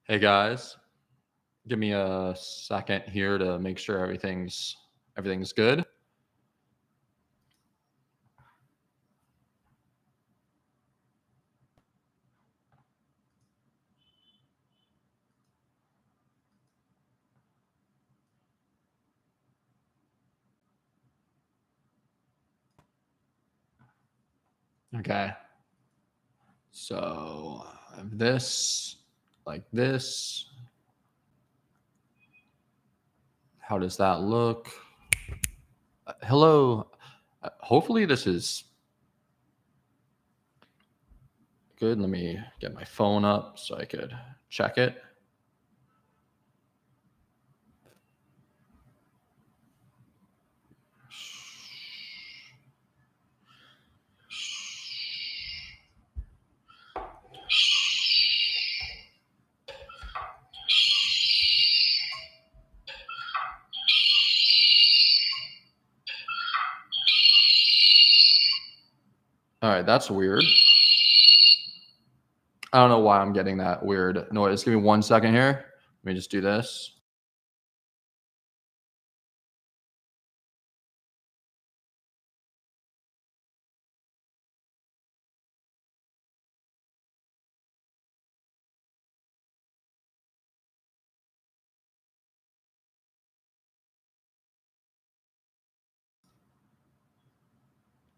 Hey guys, give me a second here to make sure everything's good. Okay. So I have this like this. How does that look? Hello. Hopefully this is good. Let me get my phone up so I could check it. All right, that's weird. I don't know why I'm getting that weird noise. Give me 1 second here. Let me just do this.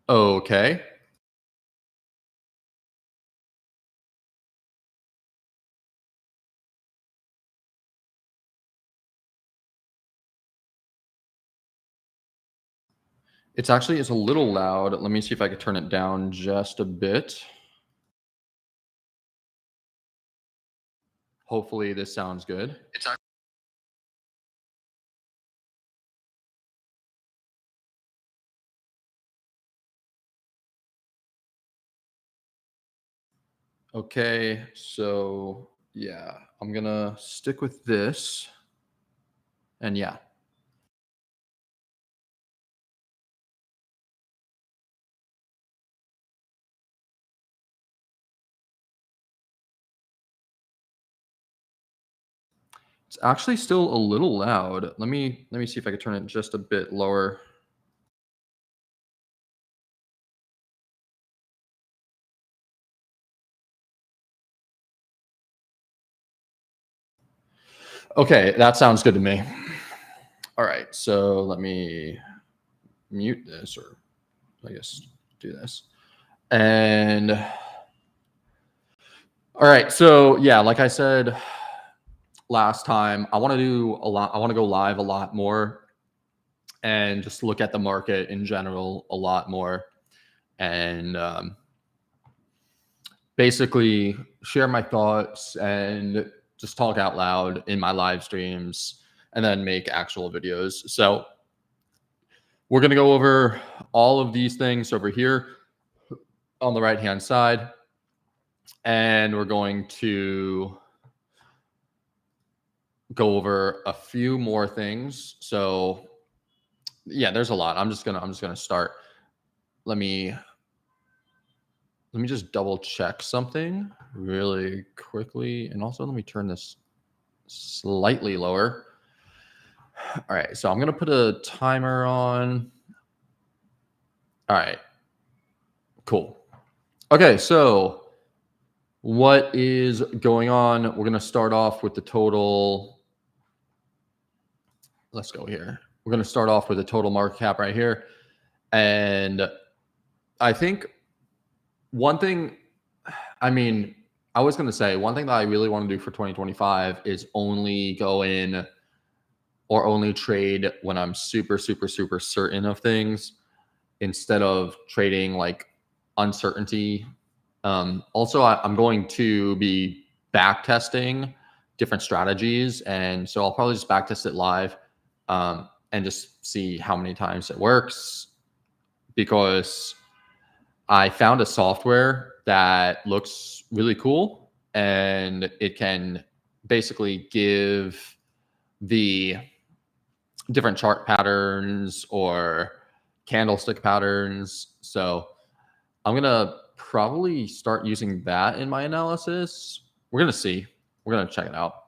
Okay. It's a little loud. Let me see if I could turn it down just a bit. Hopefully this sounds good. Okay, so yeah, I'm gonna stick with this. And yeah. It's actually still a little loud. Let me see if I could turn it just a bit lower. Okay, that sounds good to me. All right, so let me mute this, or I guess do this. And all right, so yeah, like I said last time, I want to do a lot. I want to go live a lot more and just look at the market in general a lot more, and basically share my thoughts and just talk out loud in my live streams and then make actual videos. So we're going to go over all of these things over here on the right hand side, and we're going to go over a few more things. So yeah, there's a lot. I'm just gonna start. Let me just double check something really quickly, and also let me turn this slightly lower. All right, so I'm gonna put a timer on. All right, cool. Okay, so what is going on? We're gonna start off with the total. Let's go here. We're gonna start off with the total market cap right here, and I think one thing. I mean, I was gonna say one thing that I really want to do for 2025 is only go in or only trade when I'm super, super, super certain of things instead of trading like uncertainty. Also, I'm going to be back testing different strategies. And so I'll probably just back test it live and just see how many times it works, because I found a software that looks really cool and it can basically give the different chart patterns or candlestick patterns. So I'm going to probably start using that in my analysis. We're going to see. we're going to check it out.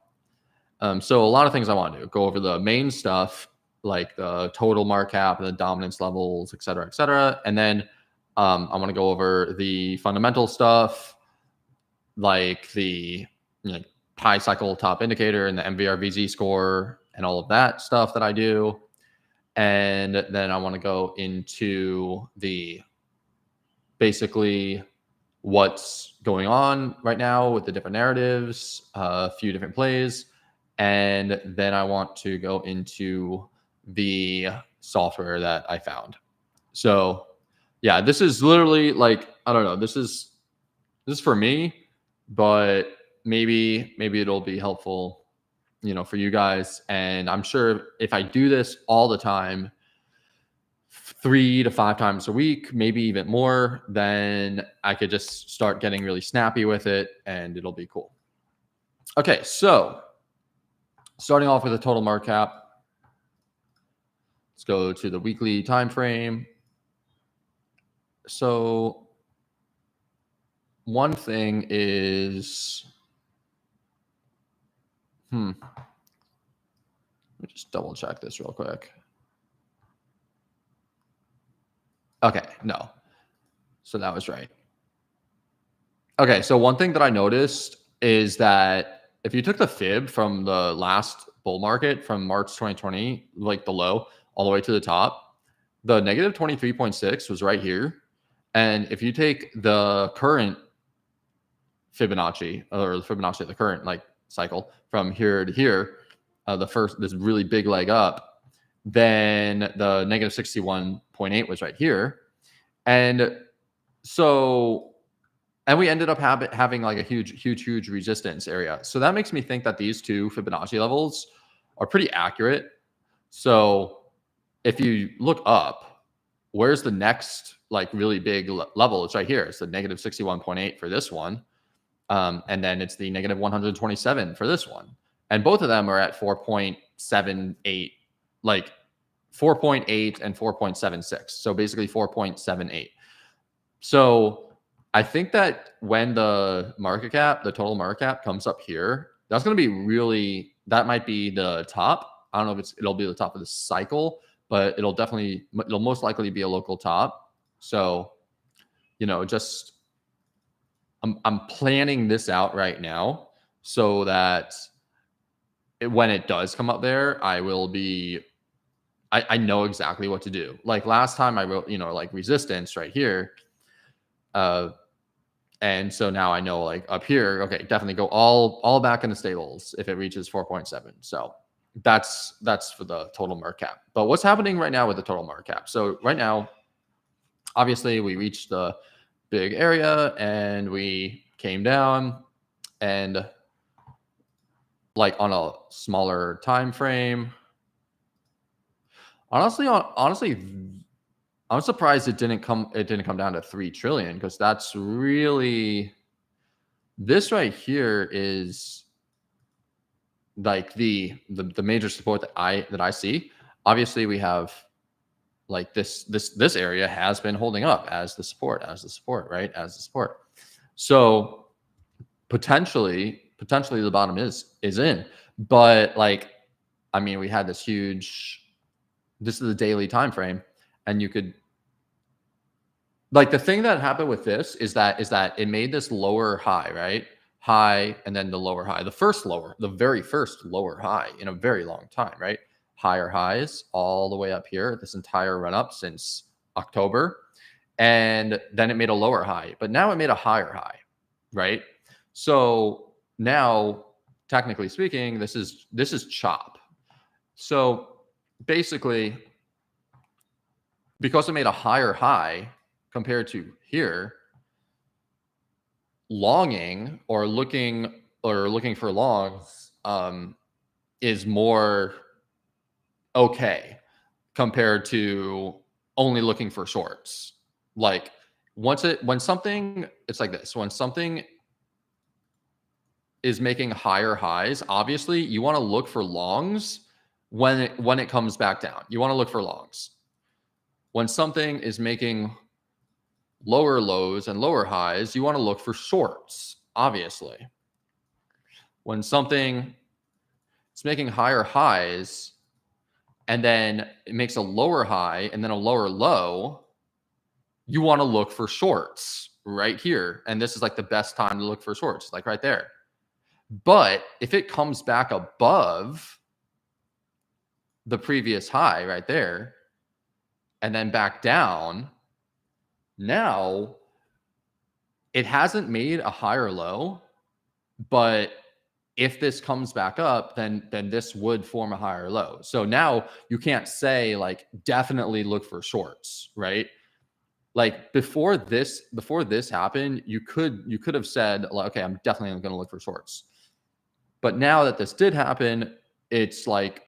So a lot of things I want to do. Go over the main stuff, like the total market cap and the dominance levels, et cetera, et cetera. And then I want to go over the fundamental stuff, like the high cycle top indicator and the MVRVZ score and all of that stuff that I do. And then I want to go into the basically what's going on right now with the different narratives, a few different plays. And then I want to go into the software that I found. So yeah, this is literally like, I don't know, this is for me, but maybe it'll be helpful, for you guys. And I'm sure if I do this all the time, 3 to 5 times a week, maybe even more, then I could just start getting really snappy with it and it'll be cool. Okay, so starting off with the total market cap. Let's go to the weekly time frame. So one thing is, let me just double check this real quick. Okay, no. So that was right. Okay, so one thing that I noticed is that if you took the fib from the last bull market from March 2020, like the low, all the way to the top, the negative 23.6 was right here. And if you take the current Fibonacci, or the Fibonacci of the current like cycle from here to here, this really big leg up, then the negative 61.8 was right here. And so, and we ended up having like a huge resistance area. So that makes me think that these two Fibonacci levels are pretty accurate. So if you look up, where's the next like really big level? It's right here. It's the negative 61.8 for this one. And then it's the negative 127 for this one. And both of them are at 4.78, like 4.8 and 4.76. So basically 4.78. So I think that when the market cap, the total market cap comes up here, that's going to be really, that might be the top. I don't know if it'll be the top of the cycle, but it'll most likely be a local top. So, just, I'm planning this out right now so that when it does come up there, I will be, I know exactly what to do. Like last time I wrote, like resistance right here. And so now I know like up here, okay, definitely go all back in the stables if it reaches 4.7. So that's for the total market cap. But what's happening right now with the total market cap? So right now, obviously we reached the big area and we came down, and like on a smaller time frame. Honestly, I'm surprised it didn't come down to 3 trillion, because that's really, this right here is like the major support that I see. Obviously we have like this area has been holding up as the support, right? As the support. So potentially the bottom is in, but like, I mean, we had this huge, this is the daily time frame, and you could, like, the thing that happened with this is that it made this lower high, right? High, and then the lower high, the very first lower high in a very long time, right? Higher highs all the way up here, this entire run up since October. And then it made a lower high, but now it made a higher high, right? So now, technically speaking, this is chop. So basically, because it made a higher high compared to here, longing or looking for longs is more okay compared to only looking for shorts. Like when something, it's like this, when something is making higher highs, obviously you want to look for longs when it comes back down. You want to look for longs. When something is making lower lows and lower highs, you want to look for shorts, obviously. when something is making higher highs and then it makes a lower high and then a lower low, you want to look for shorts right here. And this is like the best time to look for shorts, like right there. But if it comes back above the previous high right there and then back down, now it hasn't made a higher low, but if this comes back up, then this would form a higher low. So now you can't say like definitely look for shorts, right? Like before this happened, you could have said like, okay, I'm definitely going to look for shorts. But now that this did happen, it's like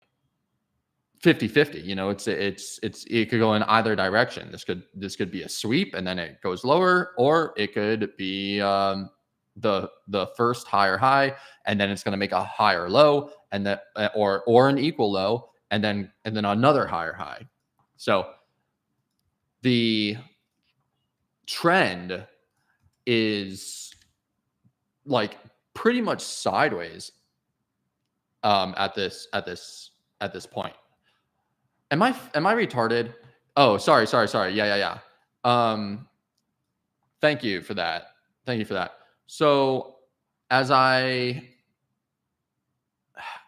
50-50, you know, it could go in either direction. This could be a sweep and then it goes lower, or it could be the first higher high and then it's going to make a higher low, and that or an equal low and then another higher high. So the trend is like pretty much sideways at this point. Am I retarded? Oh, sorry. Yeah. Thank you for that. So as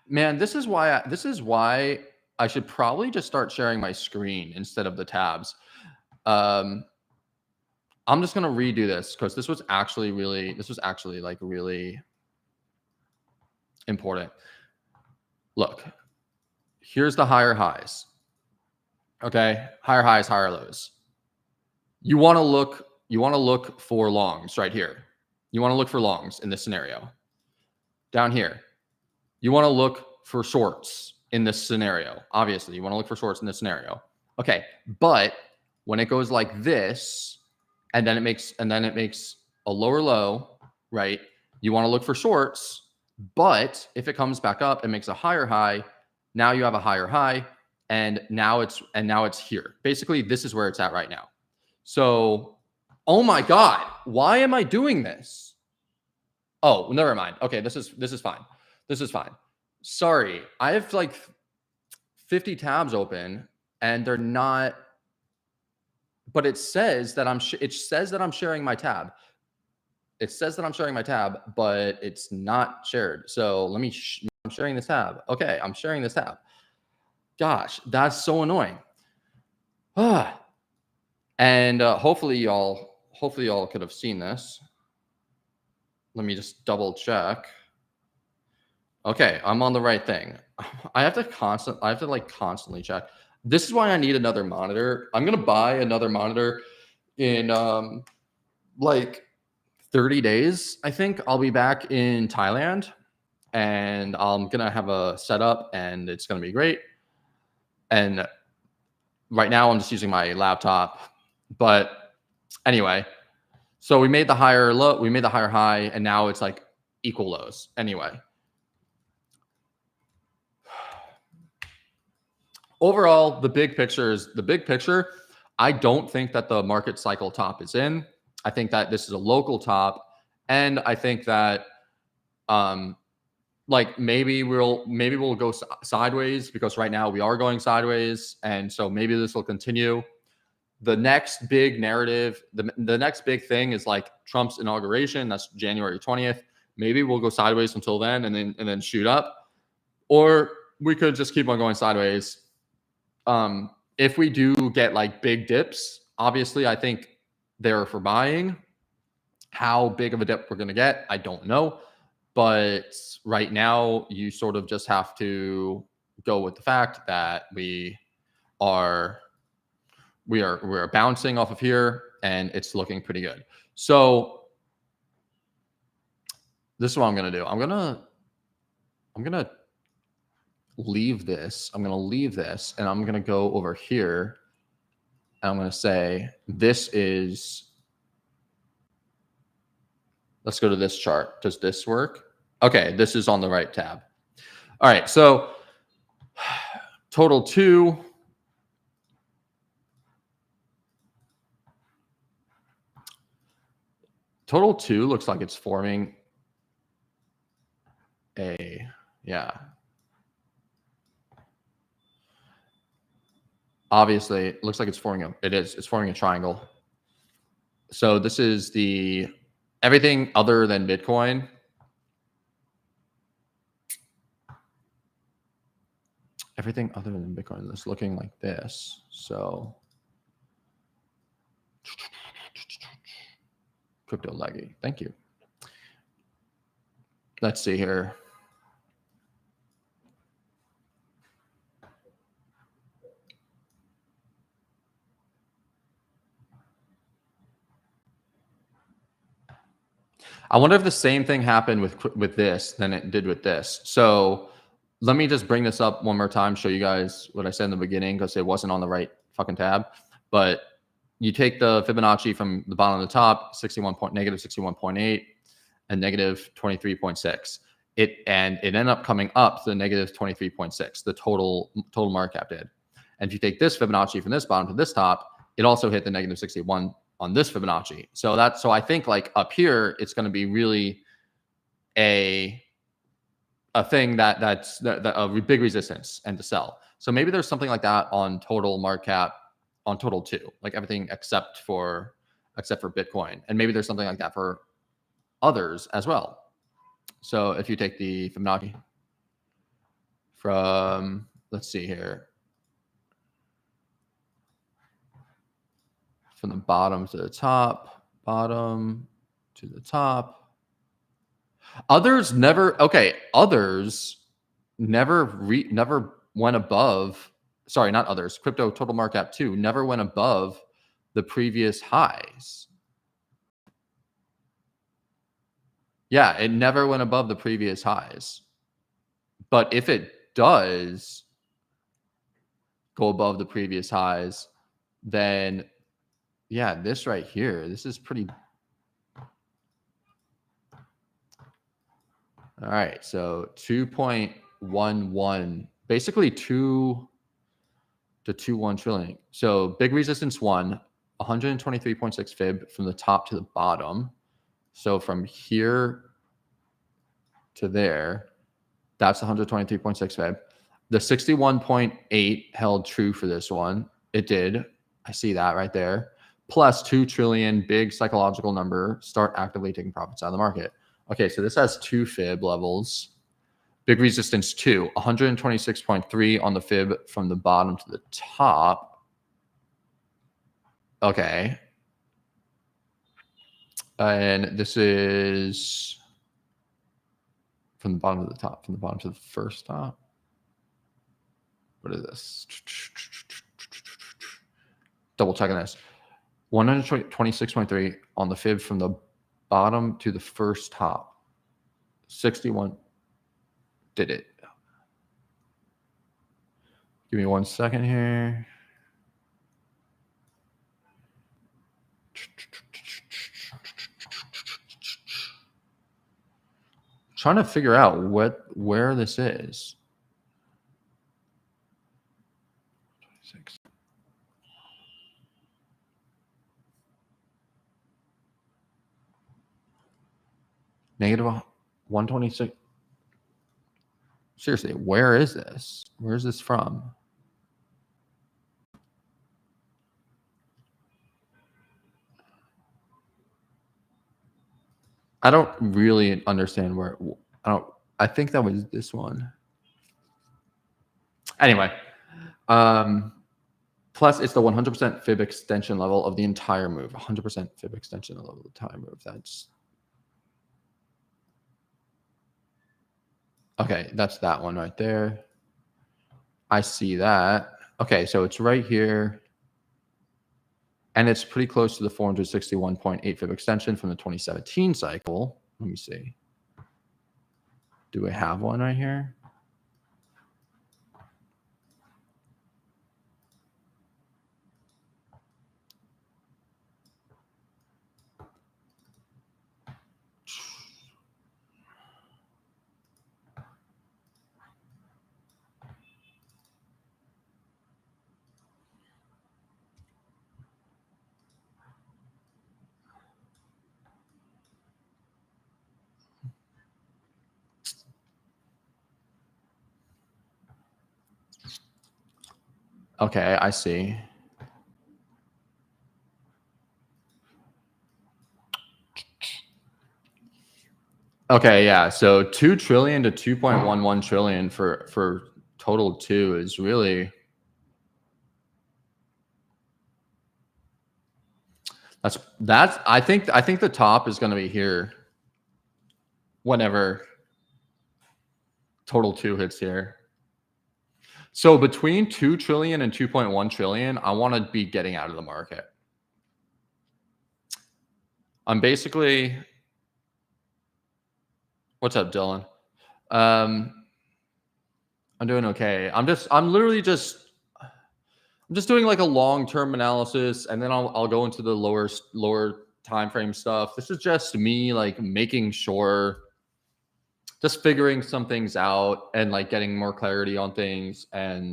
this is why I should probably just start sharing my screen instead of the tabs. I'm just going to redo this because this was actually like really important. Look, here's the higher highs. Okay, higher highs, higher lows. You want to look for longs right here. You want to look for longs in this scenario. Down here, you want to look for shorts in this scenario. Obviously, you want to look for shorts in this scenario. Okay, but when it goes like this, and then it makes a lower low, right? You want to look for shorts, but if it comes back up and makes a higher high, now you have a higher high, and now it's here. Basically, this is where it's at right now. So, oh my God, why am I doing this? Oh, never mind. Okay, this is fine. This is fine. Sorry, I have like 50 tabs open and they're not. But it says that I'm sharing my tab. It says that I'm sharing my tab, but it's not shared. So let me. I'm sharing this tab. Okay, I'm sharing this tab. Gosh, that's so annoying. And hopefully y'all could have seen this. Let me just double check. Okay, I'm on the right thing. I have to constantly check. This is why I need another monitor. I'm gonna buy another monitor in like 30 days. I think I'll be back in Thailand and I'm gonna have a setup and it's gonna be great. And right now I'm just using my laptop. But anyway, so we made the higher low, we made the higher high, and now it's like equal lows. Anyway. Overall, the big picture. I don't think that the market cycle top is in. I think that this is a local top. And I think that like maybe we'll go sideways because right now we are going sideways. And so maybe this will continue. The next big narrative, the next big thing is like Trump's inauguration. That's January 20th. Maybe we'll go sideways until then and then shoot up. Or we could just keep on going sideways. If we do get like big dips, obviously I think they're for buying. How big of a dip we're going to get, I don't know. But right now, you sort of just have to go with the fact that we are bouncing off of here and it's looking pretty good. So this is what I'm going to do. I'm going to leave this. I'm going to leave this and I'm going to go over here and I'm going to say, this is, let's go to this chart. Does this work? Okay. This is on the right tab. All right. So total 2. Total 2 looks like it's forming. Yeah. Obviously, it looks like it's forming it's forming a triangle. So this is everything other than Bitcoin. Everything other than Bitcoin is looking like this. So Crypto Leggy, thank you. Let's see here. I wonder if the same thing happened with this than it did with this. So let me just bring this up one more time, show you guys what I said in the beginning, because it wasn't on the right fucking tab. But you take the Fibonacci from the bottom to the top, negative 61.8 and negative 23.6. It ended up coming up to the negative 23.6, the total market cap did. And if you take this Fibonacci from this bottom to this top, it also hit the negative 61 on this Fibonacci. So I think like up here, it's going to be really a thing that's a big resistance and to sell. So maybe there's something like that on total market cap, on total too, like everything except for Bitcoin. And maybe there's something like that for others as well. So if you take the Fibonacci from, let's see here, from the bottom to the top, bottom to the top. Others never went above, sorry, not others, crypto total market cap 2 never went above the previous highs. Yeah, it never went above the previous highs. But if it does go above the previous highs, then yeah, this right here, this is pretty. All right, so 2.11, basically 2 to 2.1 trillion. So big resistance 123.6 fib from the top to the bottom. So from here to there, that's 123.6 fib. The 61.8 held true for this one. It did. I see that right there. Plus 2 trillion, big psychological number. Start actively taking profits out of the market. Okay, so this has 2 fib levels. Big resistance 2, 126.3 on the fib from the bottom to the top. Okay. And this is from the bottom to the top, from the bottom to the first top. What is this? Double checking this. 126.3 on the fib from the bottom to the first top. 61 did it. Give me 1 second here. Trying to figure out where this is. 26. Negative 126. Seriously, where is this? Where is this from? I don't really understand where. I think that was this one. Anyway, plus it's the 100% fib extension level of the entire move. 100% fib extension level of the entire move. That's okay. That's that one right there. I see that. Okay, so it's right here. And it's pretty close to the 461.8 fib extension from the 2017 cycle. Let me see. Do we have one right here? Okay, I see. Okay, yeah. So 2 trillion to 2.11 trillion for total 2 is really that's I think the top is going to be here whenever total 2 hits here. So between 2 trillion and 2.1 trillion, I want to be getting out of the market. I'm basically What's up, Dylan? I'm doing okay. I'm just doing like a long-term analysis, and then I'll go into the lower time frame stuff. This is just me like making sure, just figuring some things out and like getting more clarity on things, and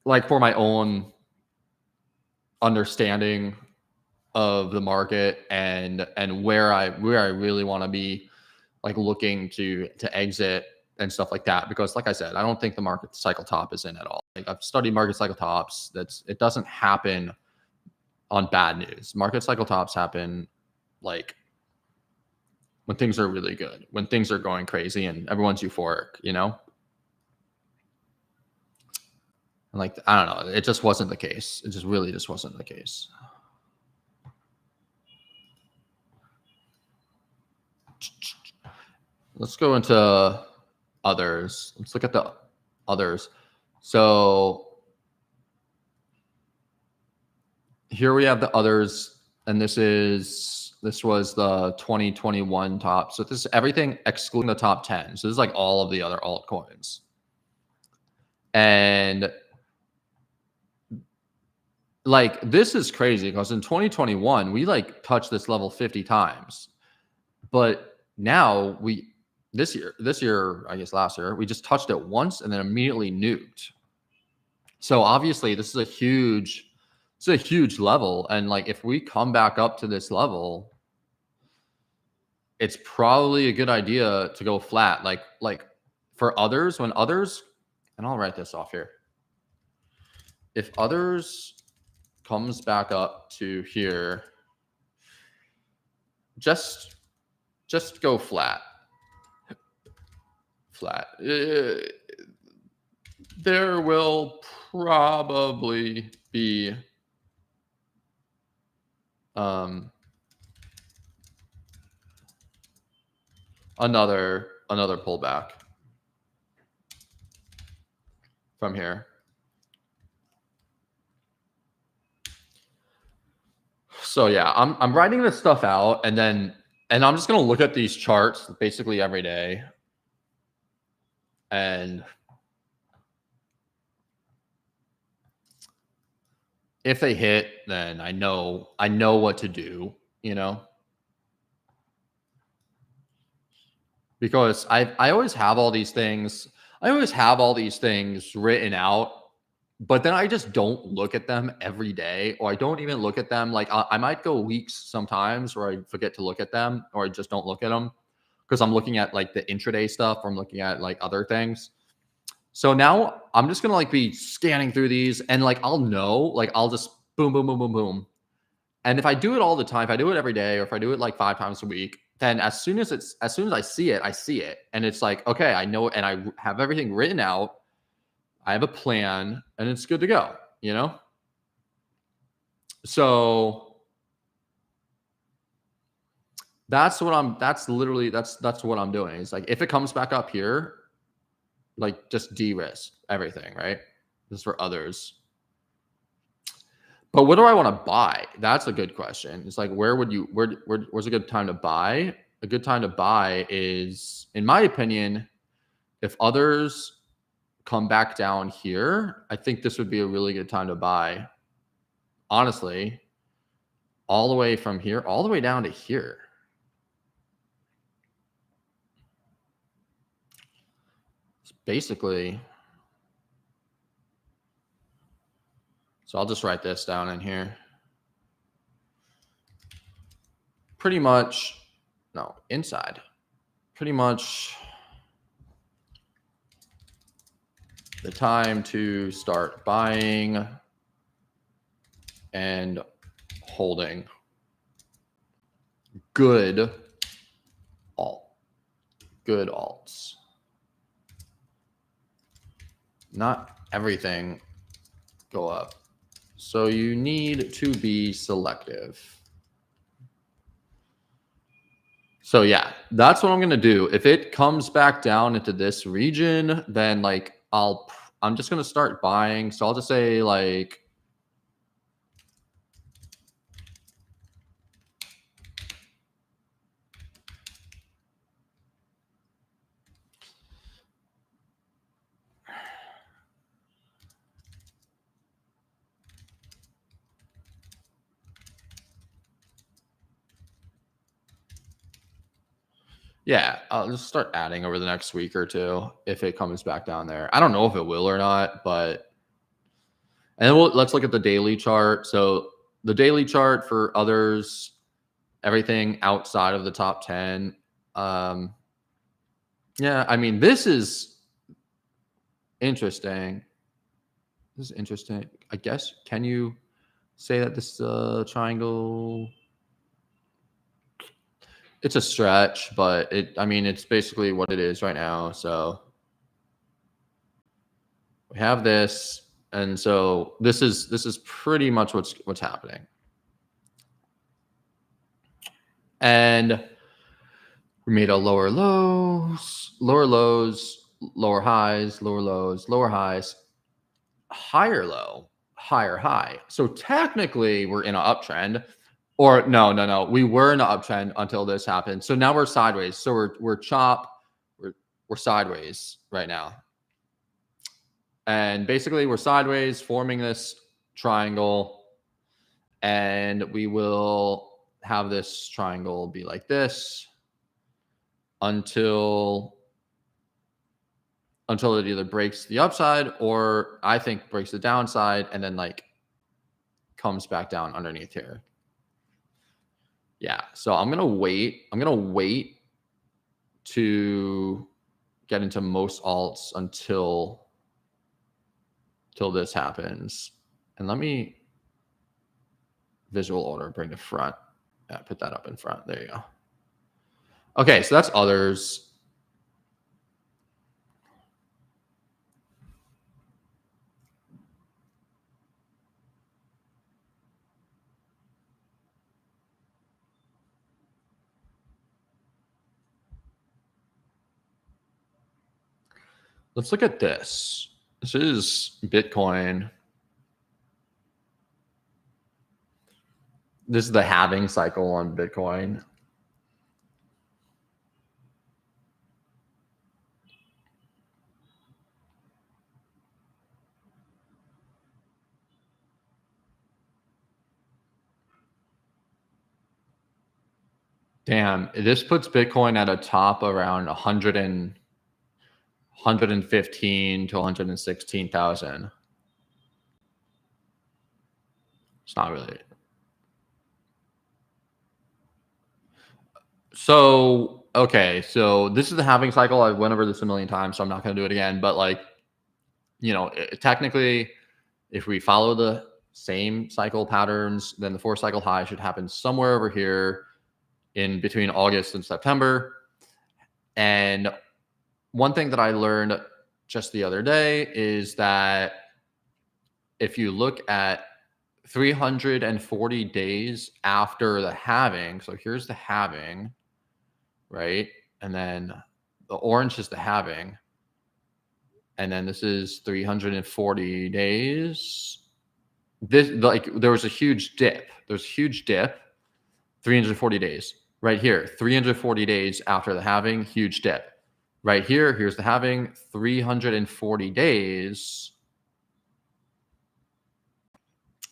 like for my own understanding of the market and where I really want to be like looking to exit and stuff like that. Because like I said, I don't think the market cycle top is in at all. Like I've studied market cycle tops. It doesn't happen on bad news. Market cycle tops happen like when things are really good, when things are going crazy and everyone's euphoric, you know? And like I don't know, it just wasn't the case. It just really just wasn't the case. Let's go into others. Let's look at the others. So here we have the others, and this was the 2021 top. So this is everything excluding the top 10. So this is like all of the other altcoins. And like this is crazy because in 2021 we like touched this level 50 times. But now this year, I guess last year, we just touched it once and then immediately nuked. So obviously this is a huge level. And like if we come back up to this level, it's probably a good idea to go flat. Like for others, and I'll write this off here. If others comes back up to here, just go flat. There will probably be another pullback from here. So yeah, I'm writing this stuff out, and I'm just gonna look at these charts basically every day, and if they hit, then I know what to do, you know. Because I always have all these things. I always have all these things written out, but then I just don't look at them every day, or I don't even look at them. Like I might go weeks sometimes where I forget to look at them, or I just don't look at them because I'm looking at like the intraday stuff, or I'm looking at like other things. So now I'm just gonna like be scanning through these, and like I'll know, like I'll just boom, boom, boom, boom, boom. And if I do it all the time, if I do it every day, or if I do it like 5 times a week, then as soon as I see it, and it's like, okay, I know it, and I have everything written out. I have a plan, and it's good to go, you know? So that's what I'm doing. It's like if it comes back up here, like just de-risk everything, right? This is for others. But what do I want to buy? That's a good question. It's like where's a good time to buy? A good time to buy is, in my opinion, if others come back down here, I think this would be a really good time to buy. Honestly, all the way from here, all the way down to here. It's basically, so I'll just write this down in here. Pretty much, no, inside. Pretty much the time to start buying and holding good alts. Not everything go up. So you need to be selective. So yeah, that's what I'm going to do. If it comes back down into this region, then like I'm just going to start buying. So I'll just say like yeah, I'll just start adding over the next week or two if it comes back down there. I don't know if it will or not, but and then let's look at the daily chart. So the daily chart for others, everything outside of the top 10. Yeah, I mean, this is interesting. This is interesting. I guess, can you say that this triangle? It's a stretch, but I mean, it's basically what it is right now. So we have this, and so this is pretty much what's happening. And we made a lower lows, lower highs, lower lows, lower highs, higher low, higher high. So technically we're in an uptrend. Or no. We were in an uptrend until this happened. So now we're sideways. So we're sideways right now. And basically we're sideways, forming this triangle. And we will have this triangle be like this until it either breaks the upside or I think breaks the downside and then like comes back down underneath here. Yeah, so I'm gonna wait to get into most alts until this happens. And let me visual order, bring to front. Yeah, put that up in front. There you go. Okay, so that's others. Let's look at this. This is Bitcoin. This is the halving cycle on Bitcoin. Damn, this puts Bitcoin at a top around 115 to 116,000. It's not really. So, okay. So this is the halving cycle. I went over this a million times, so I'm not going to do it again. But like, technically, if we follow the same cycle patterns, then the 4-cycle high should happen somewhere over here in between August and September. And one thing that I learned just the other day is that if you look at 340 days after the halving, so here's the halving, right? And then the orange is the halving. And then this is 340 days. This, like, there was a huge dip. There's a huge dip, 340 days. Right here, 340 days after the halving, huge dip. Right here, here's the halving, 340 days.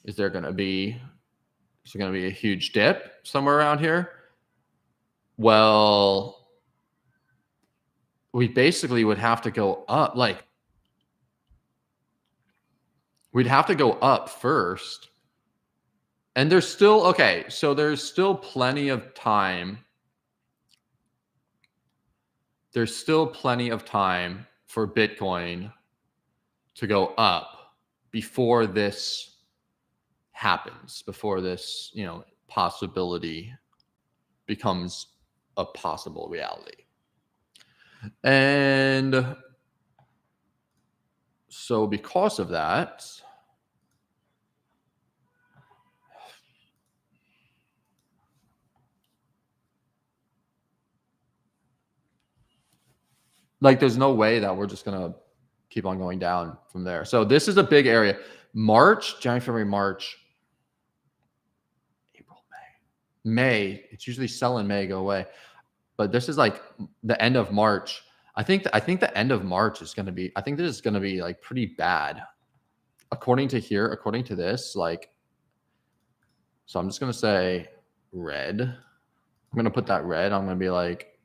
Is there going to be a huge dip somewhere around here? Well, we basically would have to go up. Like, we'd have to go up first. And there's still, okay, so there's still plenty of time. There's still plenty of time for Bitcoin to go up before this happens, before this, possibility becomes a possible reality. And so because of that, like, there's no way that we're just going to keep on going down from there. So this is a big area. March, January, February, March, April, May. It's usually sell in May, go away. But this is like the end of March. I think the end of March is going to be, I think this is going to be like pretty bad. According to this, like, so I'm just going to say red. I'm going to put that red. I'm going to be like,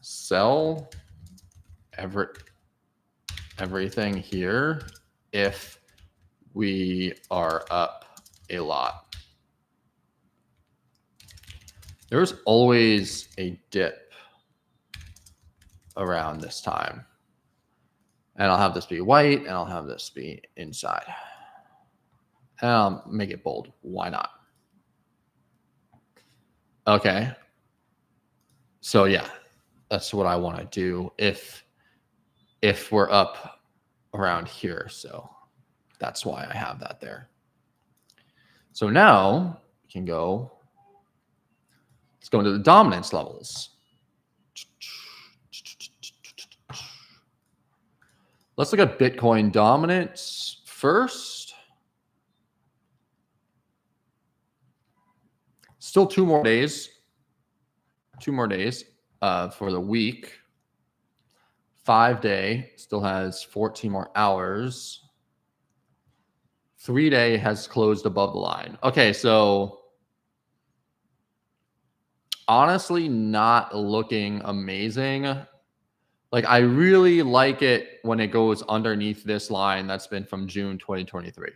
sell everything here if we are up a lot. There's always a dip around this time. And I'll have this be white, and I'll have this be inside. And I'll make it bold. Why not? Okay. So yeah, that's what I want to do if we're up around here. So that's why I have that there. So now we can go. Let's go into the dominance levels. Let's look at Bitcoin dominance first. Still 2 more days. 2 more days for the week. 5-day still has 14 more hours. 3-day has closed above the line. Okay, so honestly, not looking amazing. Like, I really like it when it goes underneath this line that's been from June 2023.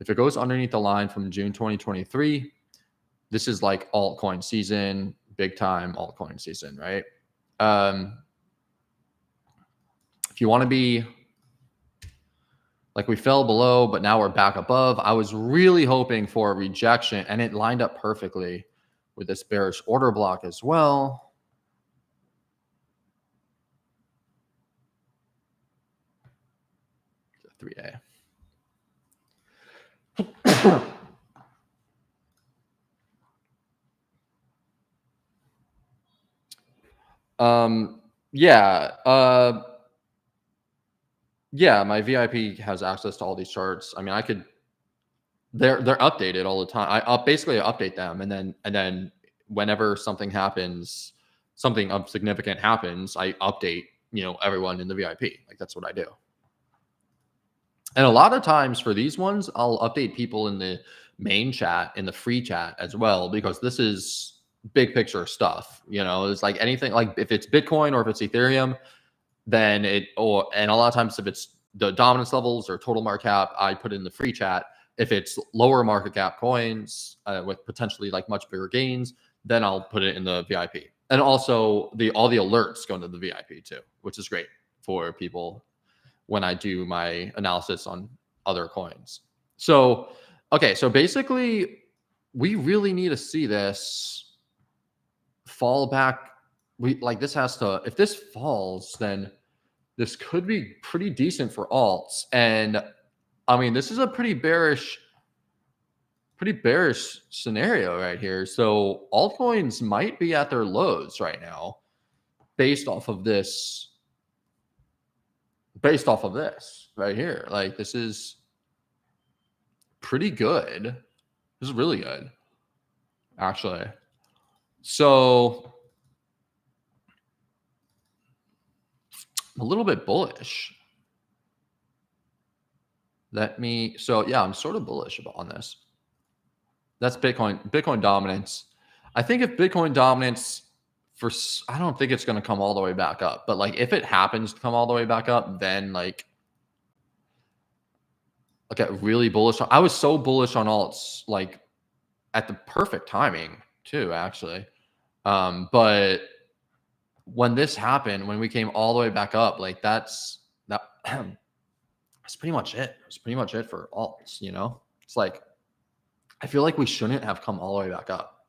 If it goes underneath the line from June 2023, this is like altcoin season, big time altcoin season, right? If you want to be like, we fell below, but now we're back above. I was really hoping for a rejection, and it lined up perfectly with this bearish order block as well. The 3A. Yeah, my VIP has access to all these charts. I mean, I could. They're updated all the time. I basically update them, and then whenever something happens, something of significant happens, I update everyone in the VIP. Like, that's what I do. And a lot of times for these ones, I'll update people in the main chat, in the free chat as well, because this is big picture stuff. It's like anything, like if it's Bitcoin or if it's Ethereum, then and a lot of times if it's the dominance levels or total market cap, I put it in the free chat. If it's lower market cap coins with potentially like much bigger gains, then I'll put it in the VIP. And also all the alerts go into the VIP too, which is great for people when I do my analysis on other coins. So, okay, so basically we really need to see this fall back. This has to, if this falls, then this could be pretty decent for alts. And I mean, this is a pretty bearish scenario right here. So altcoins might be at their lows right now based off of this right here. Like, this is pretty good. This is really good, actually. So I'm a little bit bullish. I'm sort of bullish on this. That's Bitcoin dominance. I think if Bitcoin dominance I don't think it's going to come all the way back up, but like if it happens to come all the way back up, then like I get really bullish. I was so bullish on alts, like at the perfect timing too, actually. But when this happened, when we came all the way back up, like that that's pretty much it. It's pretty much it for alts, you know? It's like, I feel like we shouldn't have come all the way back up.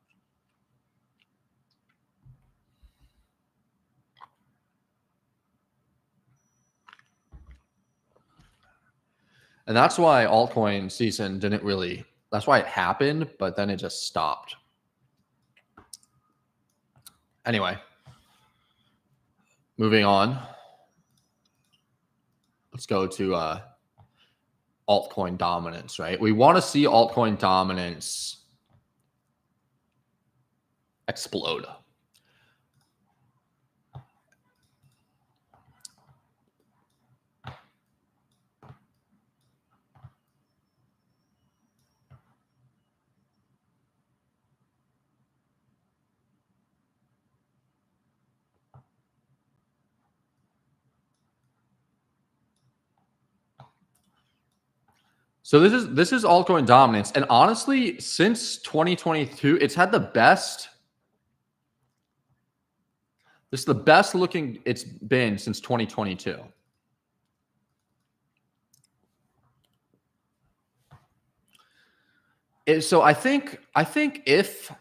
And that's why altcoin season didn't really, that's why it happened, but then it just stopped. Anyway, moving on. Let's go to altcoin dominance, right? We want to see altcoin dominance explode. So this is altcoin dominance, and honestly, since 2022, it's had the best. This is the best looking it's been since 2022. So I think if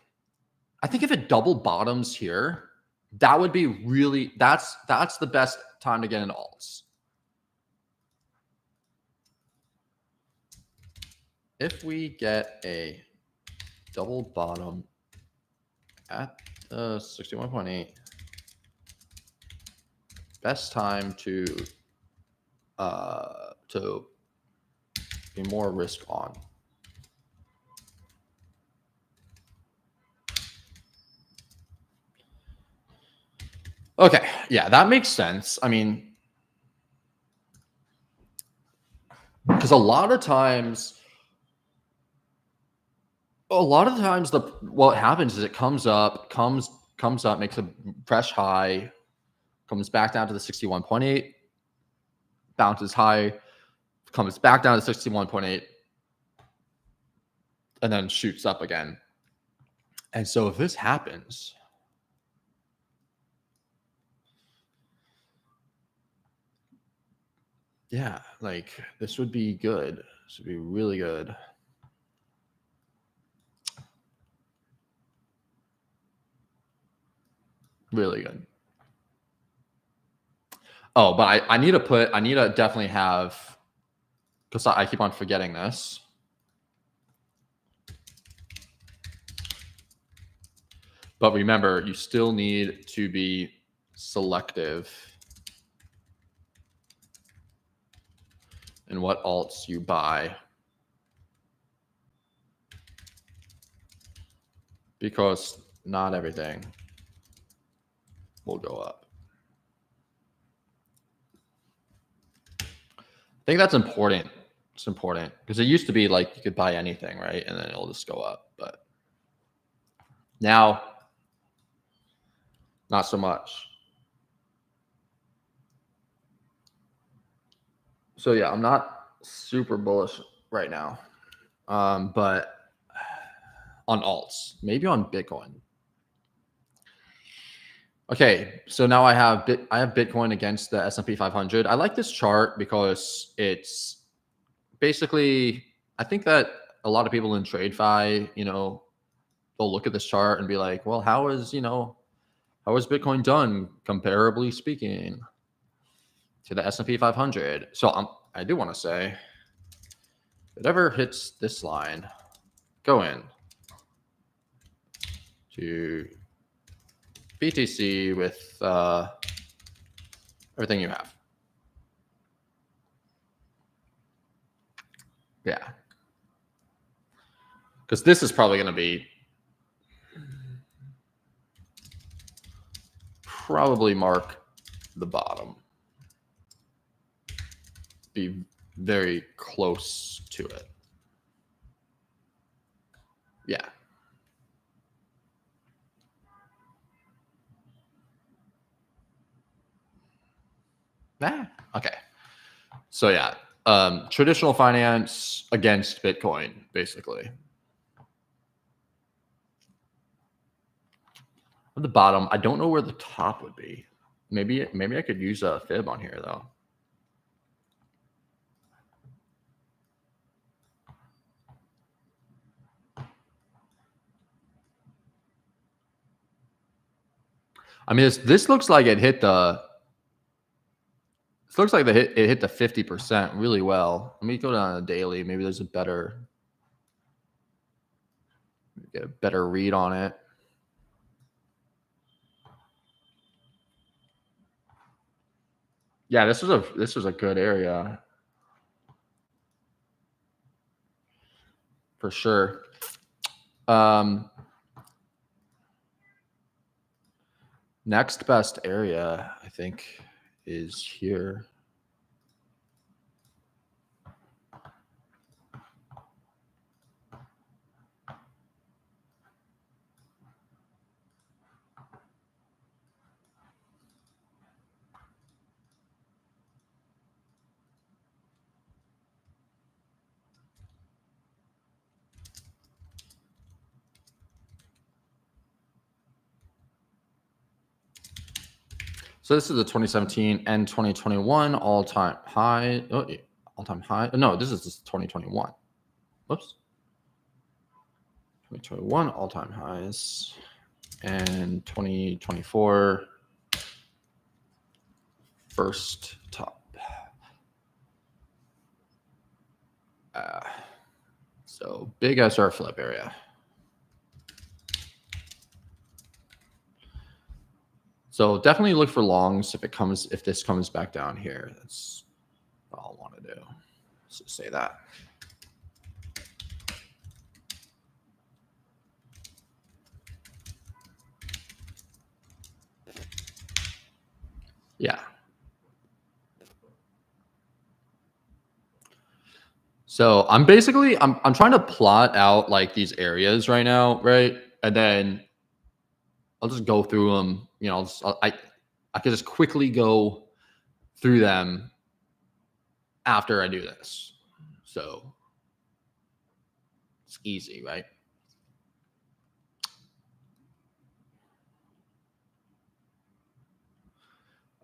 it double bottoms here, that would be really that's the best time to get in alts. If we get a double bottom at 61.8, best time to be more risk on. Okay, yeah, that makes sense. I mean, because a lot of times what happens is it comes up, makes a fresh high, comes back down to the 61.8, bounces high, comes back down to 61.8, and then shoots up again. And so if this happens, yeah, like this would be good. This would be really good. Really good. Oh, but I need to definitely have, because I keep on forgetting this. But remember, you still need to be selective in what alts you buy, because not everything will go up. I think that's important. It's important because it used to be like you could buy anything, right? And then it'll just go up. But now, not so much. So yeah, I'm not super bullish right now. But on alts, maybe on Bitcoin. Okay, so now I have Bitcoin against the S&P 500. I like this chart because it's basically, I think that a lot of people in TradeFi, they'll look at this chart and be like, well, how is Bitcoin done, comparably speaking, to the S&P 500? So I do want to say, if it ever hits this line, go in to BTC with everything you have. Yeah. Because this is probably going to be probably mark the bottom. Be very close to it. Yeah. Okay. So yeah, traditional finance against Bitcoin, basically. At the bottom, I don't know where the top would be. Maybe I could use a fib on here though. I mean, this looks like it hit the. This looks like it hit the 50% really well. Let me go down to daily. Maybe there's get a better read on it. Yeah, this was a good area for sure. Next best area, I think, is here. So this is the 2017 and 2021 all-time high. Oh, all-time high. No, this is just 2021. Whoops. 2021 all-time highs and 2024 first top. So big SR flip area. So definitely look for longs if this comes back down here. That's all I want to do. So say that. Yeah. So I'm trying to plot out like these areas right now, right? And then I'll just go through them. You know, I could just quickly go through them after I do this. So it's easy, right?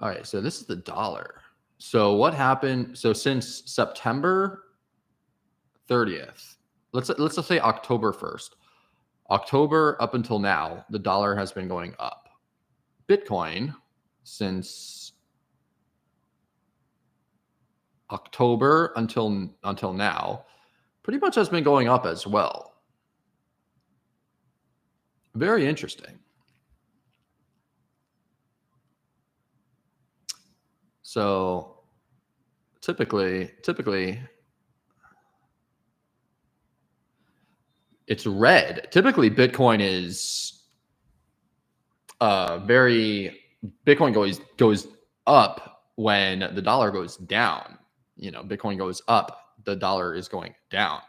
All right, so this is the dollar. So what happened? So since September 30th, let's just say October 1st. October up until now, the dollar has been going up. Bitcoin since October until now pretty much has been going up as well. Very interesting. So typically it's red. Typically Bitcoin is Bitcoin goes up when the dollar goes down. You know, Bitcoin goes up, the dollar is going down.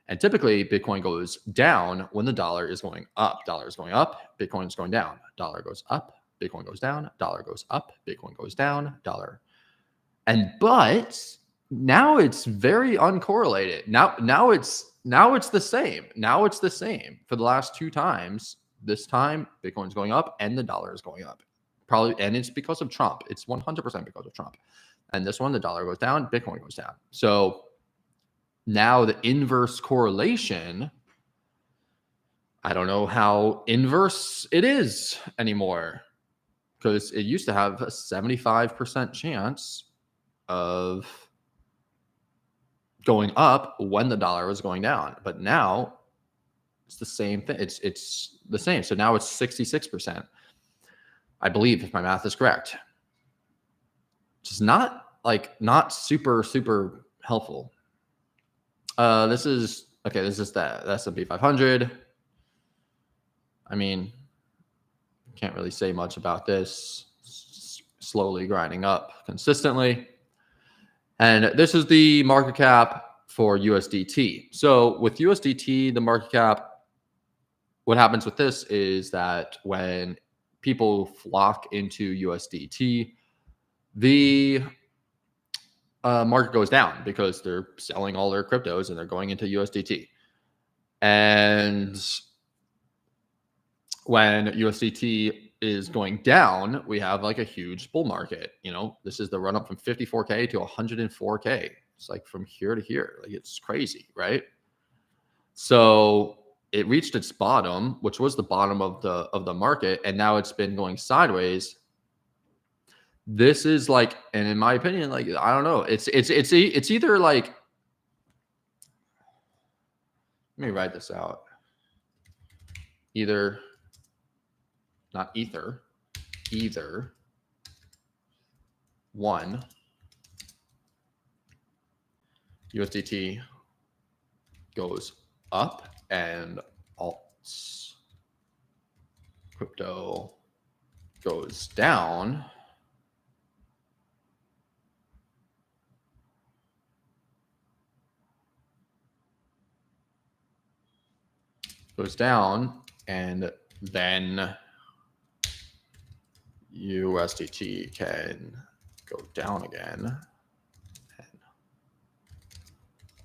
And typically Bitcoin goes down when the dollar is going up. Dollar is going up, Bitcoin is going down. Dollar goes up, Bitcoin goes down. Dollar goes up, Bitcoin goes down. Dollar. But now it's very uncorrelated. Now it's the same. Now it's the same for the last two times. This time Bitcoin's going up and the dollar is going up. Probably, and it's because of Trump. It's 100% because of Trump. And this one, the dollar goes down, Bitcoin goes down. So now the inverse correlation, I don't know how inverse it is anymore, because it used to have a 75% chance of going up when the dollar was going down. But now it's the same thing. It's the same. So now it's 66%, I believe, if my math is correct. Which is not super helpful. This is the S&P 500. I mean, can't really say much about this. Slowly grinding up consistently. And this is the market cap for USDT. So with USDT, the market cap, what happens with this is that when people flock into USDT, the market goes down because they're selling all their cryptos and they're going into USDT. And when USDT is going down, we have like a huge bull market. You know, this is the run up from 54K to 104K. It's like from here to here. Like, it's crazy, right? So it reached its bottom, which was the bottom of the market, and now it's been going sideways. This is like, and in my opinion, like, I don't know, it's either like, let me write this out. Either, not either, either one, USDT goes up and alts, crypto goes down. Goes down, and then USDT can go down again. And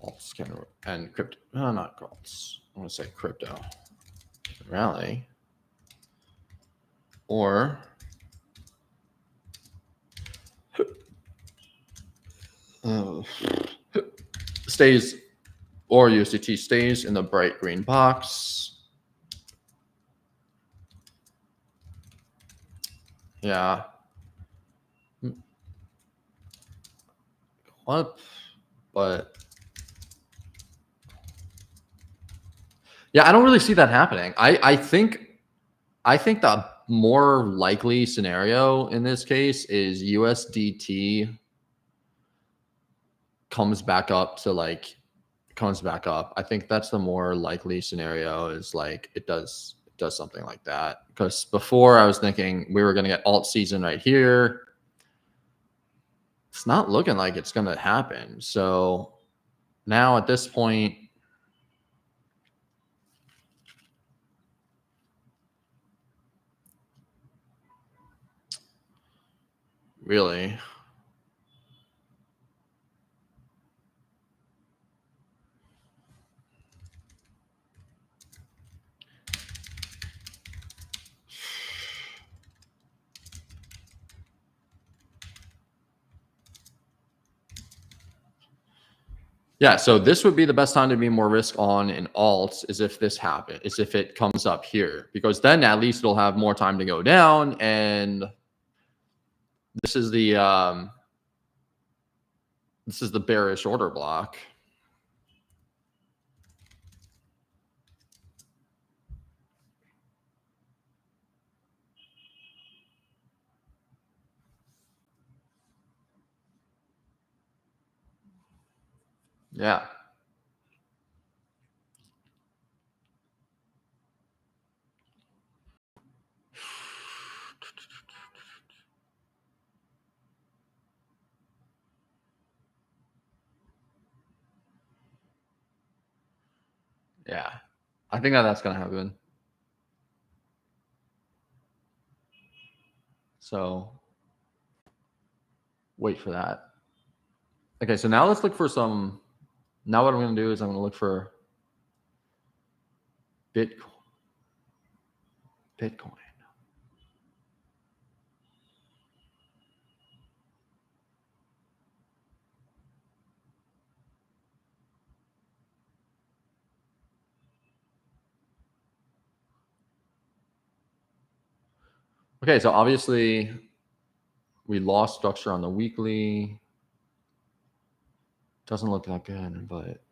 alts can, and crypto, not alts, I want to say crypto rally, or stays, or USDT stays in the bright green box. Yeah. What? But yeah, I don't really see that happening. I think the more likely scenario in this case is USDT comes back up to like, comes back up. I think that's the more likely scenario, is like it does something like that. Because before I was thinking we were going to get alt season right here. It's not looking like it's going to happen. So now at this point, really, yeah, so this would be the best time to be more risk on in alts, is if this happens, is if it comes up here, because then at least it'll have more time to go down. And this is the bearish order block. Yeah. Yeah. I think that's going to happen. So wait for that. Okay, so now let's look for some. Now what I'm going to do is I'm going to look for Bitcoin. Okay, so obviously we lost structure on the weekly. Doesn't look that good, but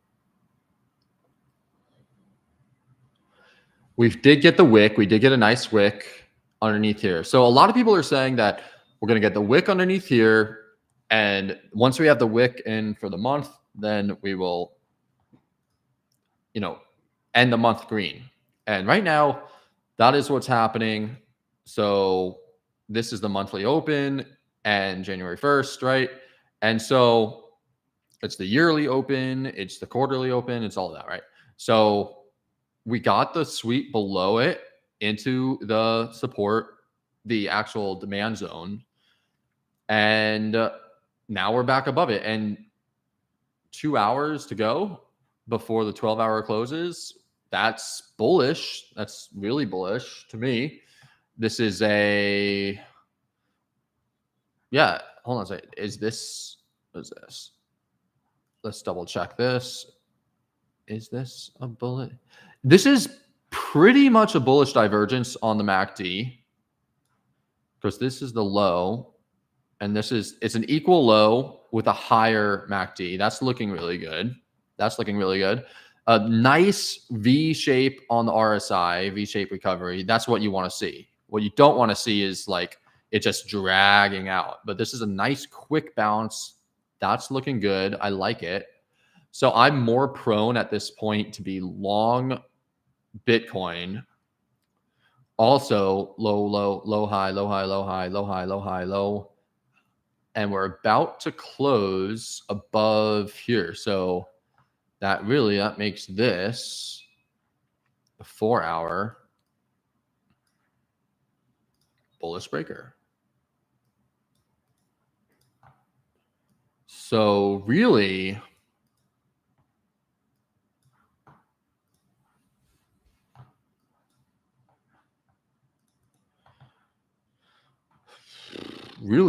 we did get the wick. We did get a nice wick underneath here. So a lot of people are saying that we're going to get the wick underneath here. And once we have the wick in for the month, then we will, end the month green. And right now, that is what's happening. So this is the monthly open and January 1st, right? And so it's the yearly open, it's the quarterly open, it's all that, right? So we got the sweep below it into the support, the actual demand zone. And now we're back above it. And 2 hours to go before the 12-hour closes. That's bullish. That's really bullish to me. This is hold on a second. What is this? Let's double check this. Is this a bullet? This is pretty much a bullish divergence on the MACD because this is the low and it's an equal low with a higher MACD. That's looking really good. That's looking really good. A nice V shape on the RSI, V shape recovery. That's what you want to see. What you don't want to see is like it just dragging out. But this is a nice quick bounce. That's looking good. I like it. So I'm more prone at this point to be long Bitcoin. Also low, low, low, high, low, high, low, high, low, high, low, high, low. And we're about to close above here. So that makes this a 4-hour bullish breaker. So really,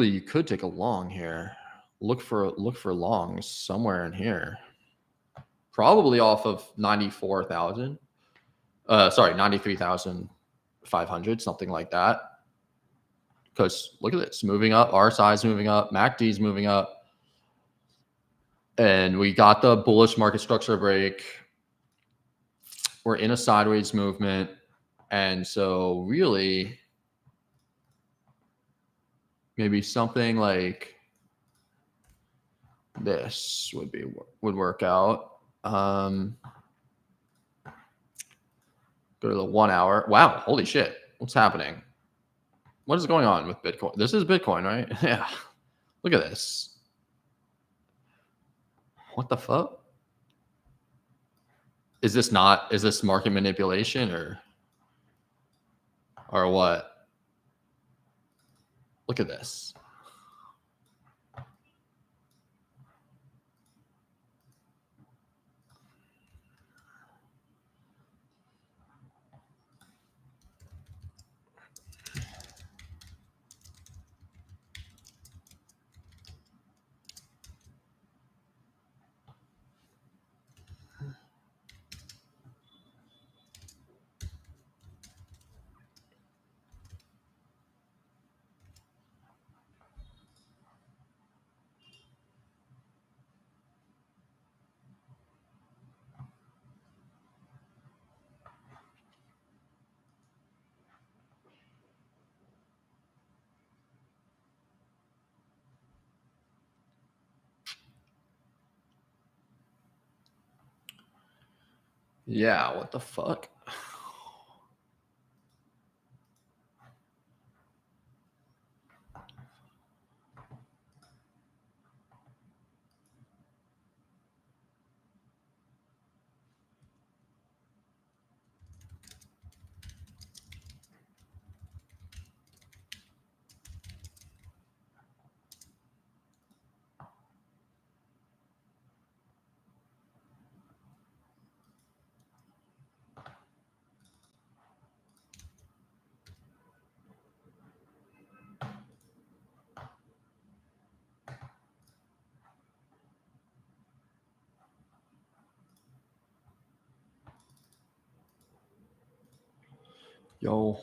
you could take a long here. Look for longs somewhere in here. Probably off of 94,000. Sorry, 93,500, something like that. Because look at this, moving up, RSI is moving up, MACD is moving up. And we got the bullish market structure break. We're in a sideways movement. And so really, maybe something like this would work out. Go to the 1 hour. Wow, holy shit. What's happening? What is going on with Bitcoin? This is Bitcoin, right? Yeah. Look at this. What the fuck? Is this market manipulation or what? Look at this. Yeah, what the fuck? Yo.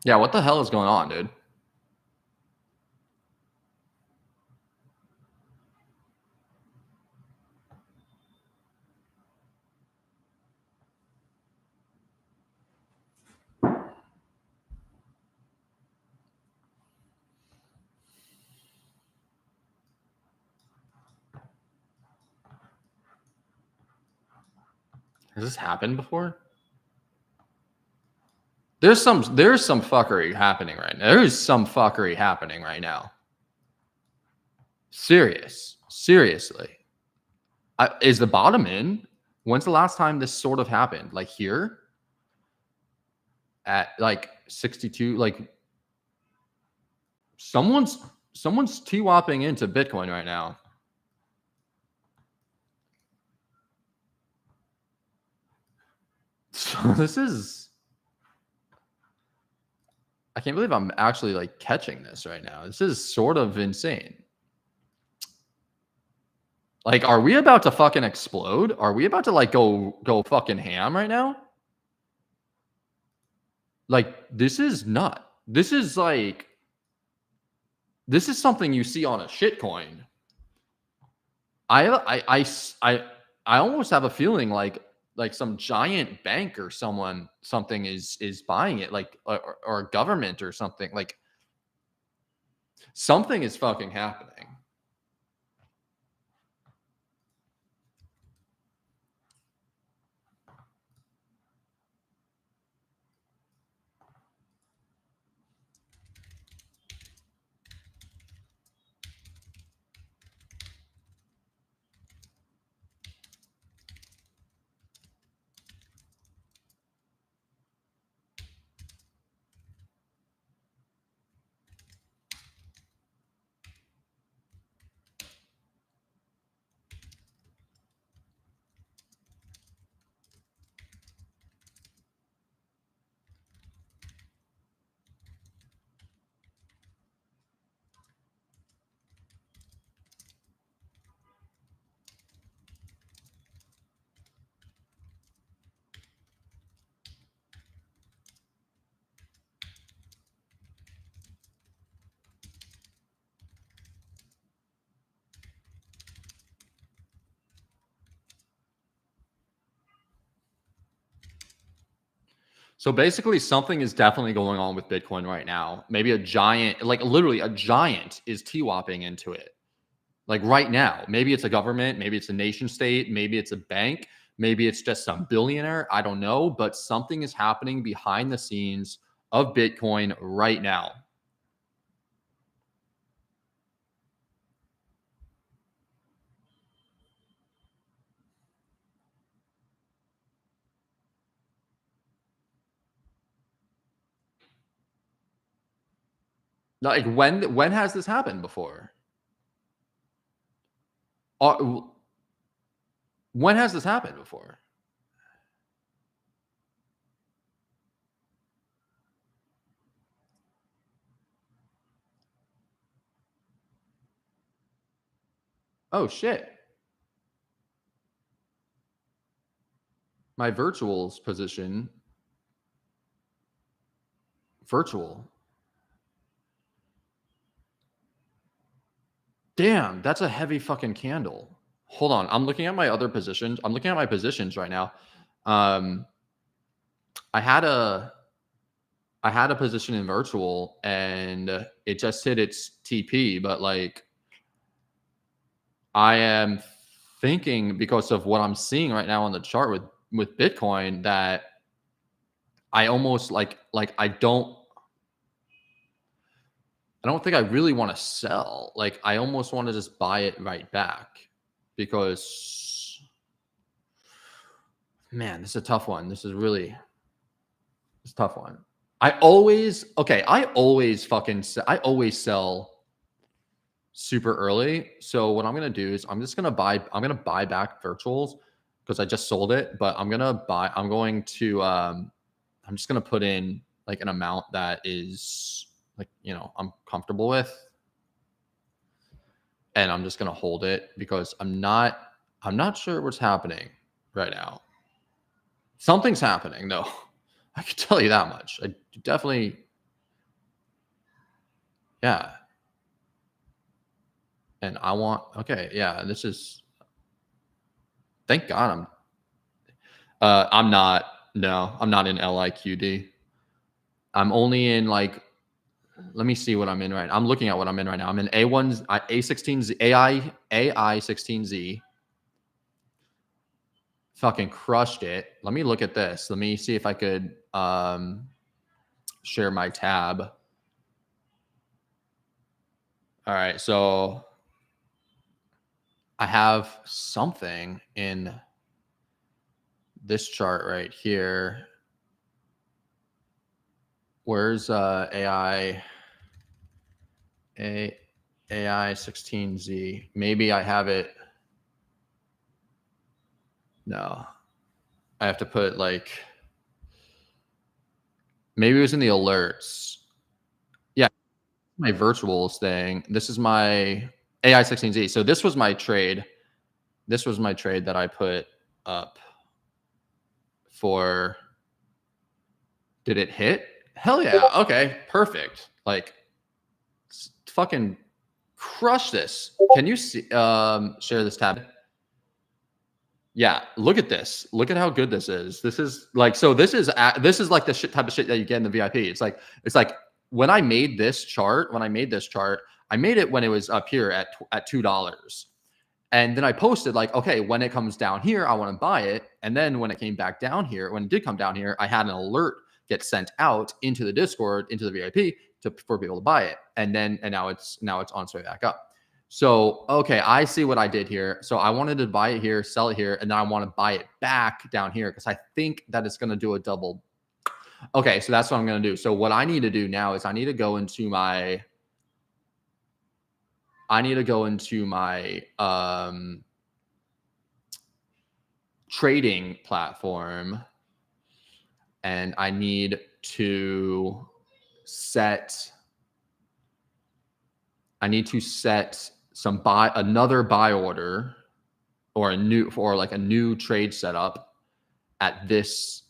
Yeah, what the hell is going on, dude? Has this happened before? There's some fuckery happening right now. There is some fuckery happening right now. Seriously. Is the bottom in? When's the last time this sort of happened? Like here at like 62, like someone's TWAPing into Bitcoin right now. So this is, I can't believe I'm actually like catching this right now. This is sort of insane. Like, are we about to fucking explode? Are we about to like go fucking ham right now? Like, this is not. This is like, this is something you see on a shitcoin. I almost have a feeling like some giant bank or something is buying it, like or a government or something. Like something is fucking happening. So basically, something is definitely going on with Bitcoin right now. Maybe a giant, like literally a giant, is TWAPing into it. Like right now, maybe it's a government, maybe it's a nation state, maybe it's a bank, maybe it's just some billionaire. I don't know, but something is happening behind the scenes of Bitcoin right now. Like when has this happened before? Uh, when has this happened before? Oh shit. My virtuals position. Virtual. Damn, that's a heavy fucking candle. Hold on. I'm looking at my other positions. I'm looking at my positions right now. Um I had a position in virtual and it just hit its TP, but like I am thinking because of what I'm seeing right now on the chart with Bitcoin that I almost like I don't think I really want to sell. Like I almost want to just buy it right back because man, this is a tough one. This is really it's a tough one. I always sell super early. So what I'm gonna do is I'm gonna buy back virtuals because I just sold it, but I'm just gonna put in like an amount that is like, I'm comfortable with. And I'm just gonna hold it because I'm not sure what's happening right now. Something's happening though. I can tell you that much. I definitely Yeah. And I want, okay, yeah, this is, thank God I'm not, no, I'm not in LIQD. I'm only in like, let me see what I'm in right now. I'm looking at what I'm in right now. I'm in A1, A16Z, AI16Z. Fucking crushed it. Let me look at this. Let me see if I could share my tab. All right, so I have something in this chart right here. Where's AI 16Z? Maybe I have it. No, I have to put like, maybe it was in the alerts. Yeah, my virtuals thing. This is my AI 16Z. So this was my trade. This was my trade that I put up for. Did it hit? Hell yeah. Okay, perfect. Like, fucking crush this. Can you see share this tab? Yeah, look at this. Look at how good this is. This is like, so this is like the shit type of shit that you get in the VIP. It's like when I made this chart, I made it when it was up here at $2. And then I posted like, okay, when it comes down here, I want to buy it. And then when it came back down here, when it did come down here, I had an alert get sent out into the Discord, into the VIP for people to buy it. And now it's on its way back up. So, okay, I see what I did here. So I wanted to buy it here, sell it here, and then I want to buy it back down here because I think that it's going to do a double. Okay, so that's what I'm going to do. So what I need to do now is I need to go into my trading platform, and I need to set another buy order or a new trade setup at this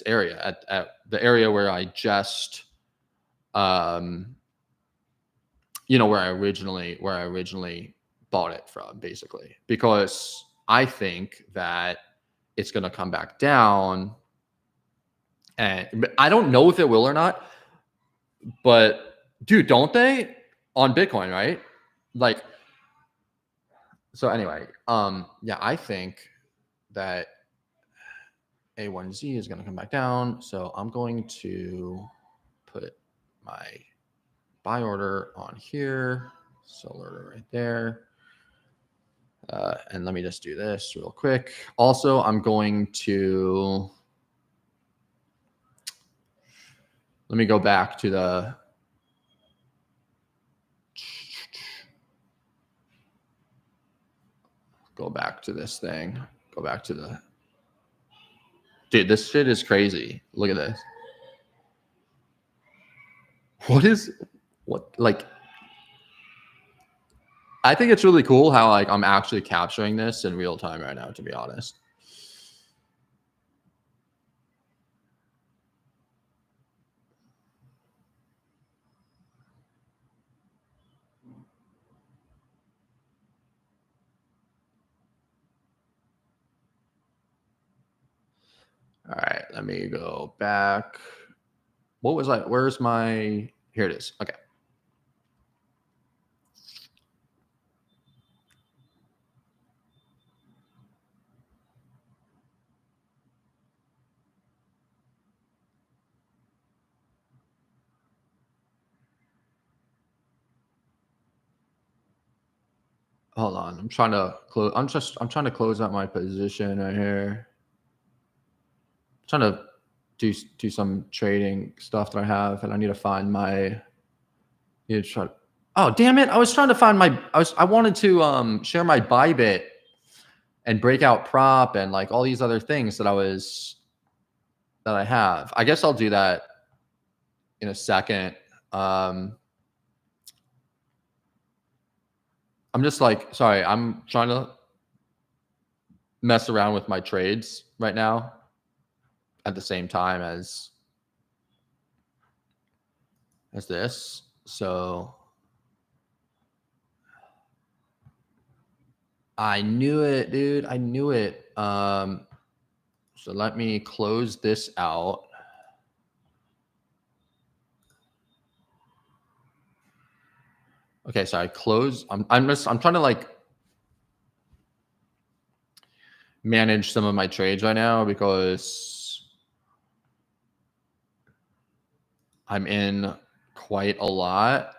area, at the area where I just where I originally bought it from, basically, because I think that it's going to come back down, and I don't know if it will or not, but dude, don't they on Bitcoin, right? Like, so anyway, yeah, I think that A1Z is going to come back down. So I'm going to put my buy order on here, sell order right there. And let me just do this real quick. Also, I'm going to, let me go back to this thing. Go back to the, dude, this shit is crazy. Look at this. Like, I think it's really cool how like I'm actually capturing this in real time right now, to be honest. All right, let me go back. What was I? Where's my? Here it is. Okay. Hold on. I'm trying to close. I'm trying to close out my position right here. I'm trying to do some trading stuff that I have, and I need to find my. Oh, damn it! I was trying to find my. I wanted to share my Bybit and breakout prop and like all these other things that I have. I guess I'll do that in a second. I'm just like, sorry, I'm trying to mess around with my trades right now at the same time as this. So I knew it, dude. I knew it. So let me close this out. Okay, so I close. I'm trying to like manage some of my trades right now because I'm in quite a lot.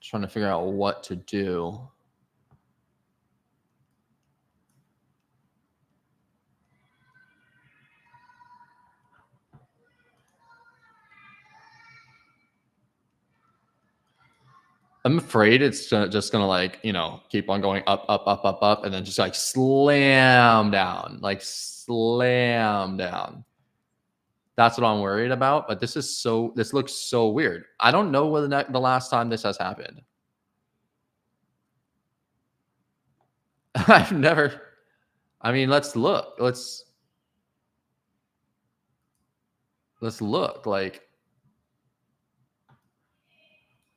Trying to figure out what to do. I'm afraid it's just gonna like, you know, keep on going up, up, up, up, up, and then just like slam down, like slam down. That's what I'm worried about. But this looks so weird. I don't know when the last time this has happened. I've never. I mean, let's look. Let's look. Like,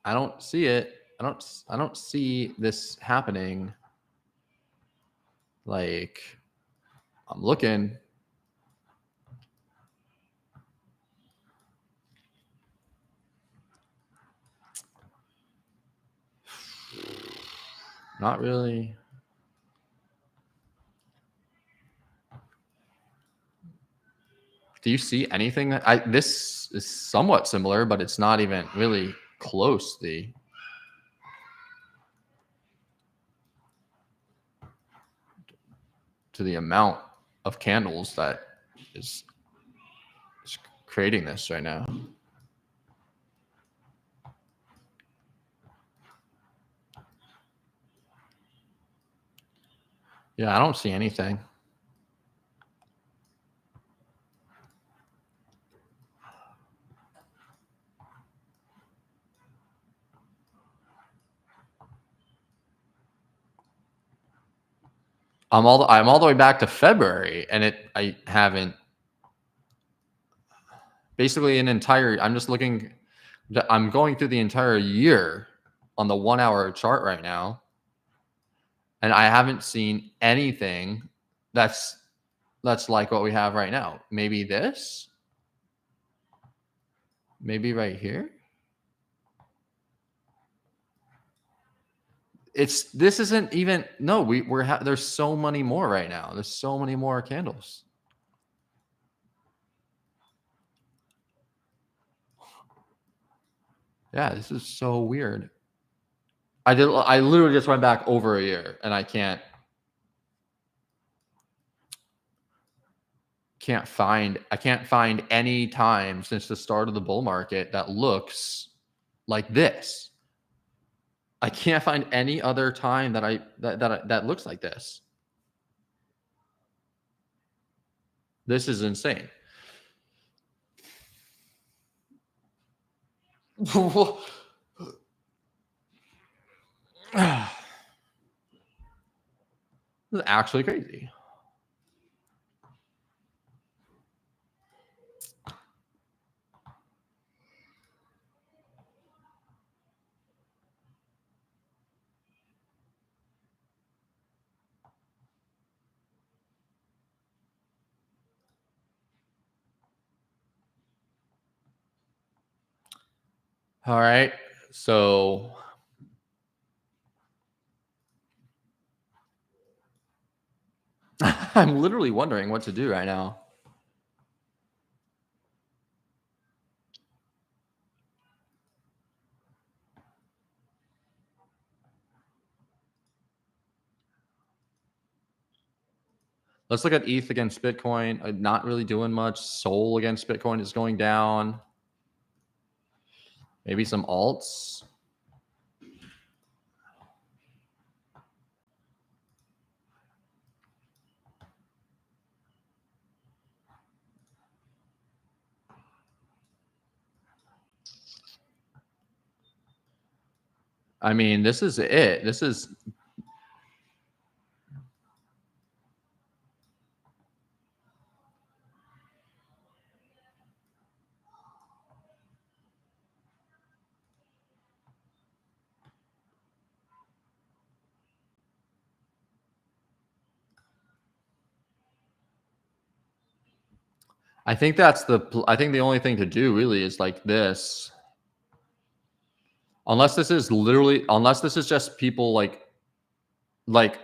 I don't see it. I don't see this happening. Like, I'm looking. Not really. Do you see anything that this is somewhat similar, but it's not even really close to the amount of candles that is creating this right now. Yeah, I don't see anything. I'm all the way back to February, and I haven't basically an entire. I'm just looking. I'm going through the entire year on the 1 hour chart right now, and I haven't seen anything that's like what we have right now. Maybe this. Maybe right here. This isn't even no. There's so many more right now. There's so many more candles. Yeah, this is so weird. I literally just went back over a year, and I can't find any time since the start of the bull market that looks like this. I can't find any other time that looks like this. This is insane. This is actually crazy. All right. So I'm literally wondering what to do right now. Let's look at ETH against Bitcoin. Not really doing much. Sol against Bitcoin is going down. Maybe some alts. I mean, this is it. This is I think the only thing to do really is like this. Unless this is just people like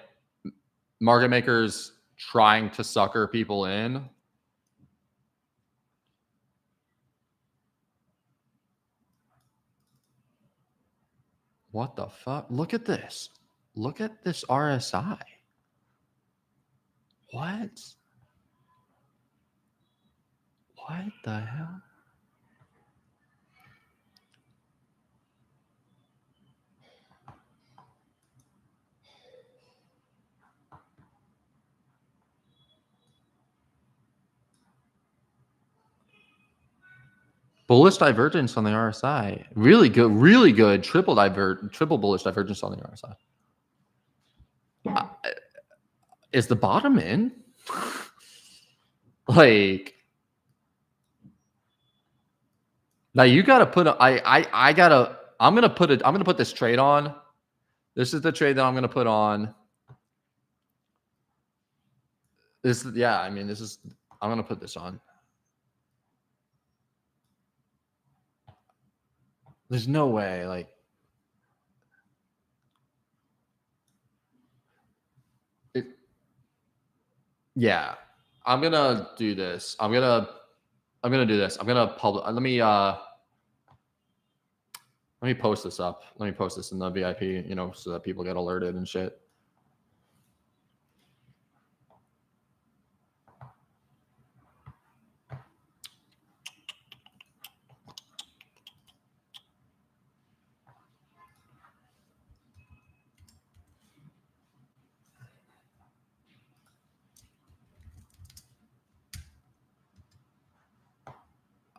market makers trying to sucker people in. What the fuck? Look at this. Look at this RSI. What? What the hell? Bullish divergence on the RSI. Really good triple bullish divergence on the RSI. Is the bottom in? Like, now you gotta put I'm gonna put this trade on. This is the trade that I'm gonna put on. I'm gonna put this on. There's no way, like, yeah. I'm gonna do this. I'm gonna do this. I'm gonna publish. Let me post this up. Let me post this in the VIP, so that people get alerted and shit.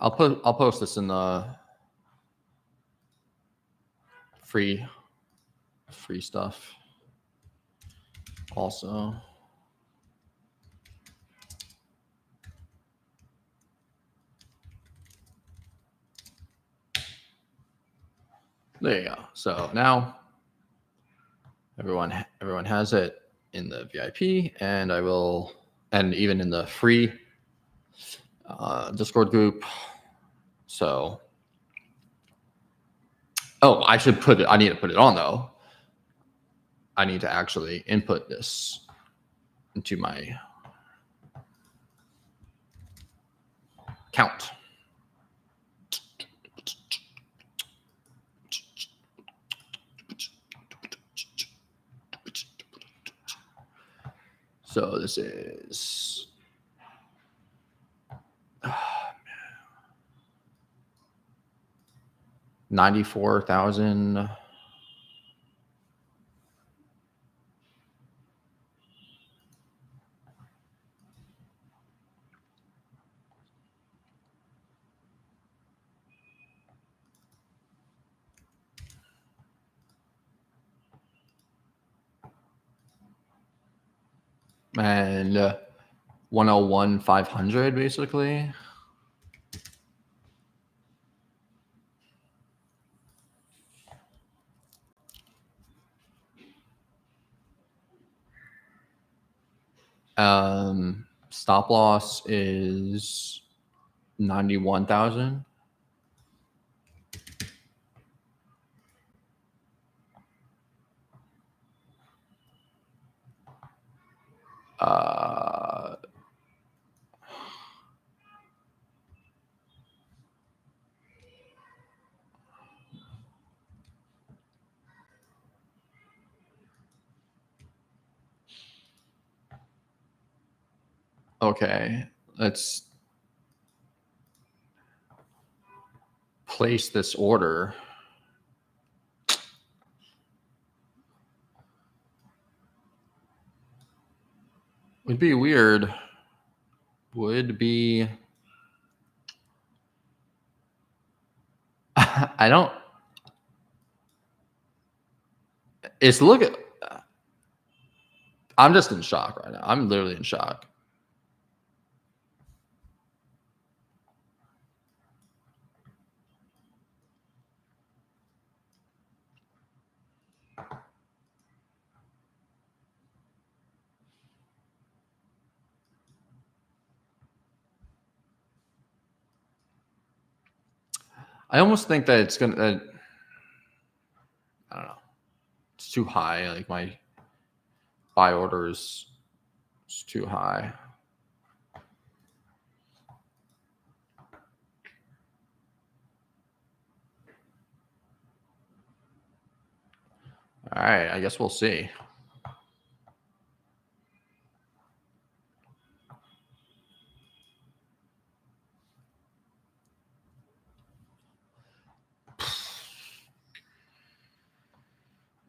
I'll post this in the free stuff also. There you go. So now everyone has it in the VIP, and even in the free Discord group. So, I need to put it on though. I need to actually input this into my count. So this is 94,000. And 101,500 basically. Stop loss is 91,000. Okay, let's place this order. Would be weird. Would be. I don't. I'm just in shock right now. I'm literally in shock. I almost think that it's gonna. I don't know. It's too high. Like my buy order is too high. All right, I guess we'll see.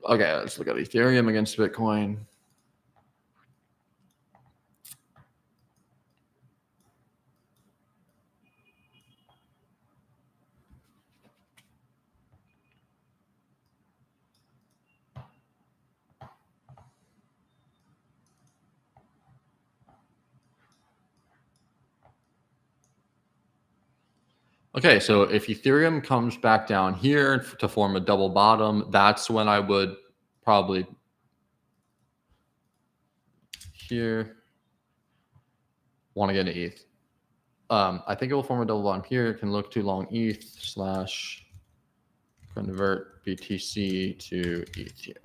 Okay, let's look at Ethereum against Bitcoin. Okay, so if Ethereum comes back down here to form a double bottom, that's when I would probably here want to get an ETH. I think it will form a double bottom here. It can look to long ETH / convert BTC to ETH here.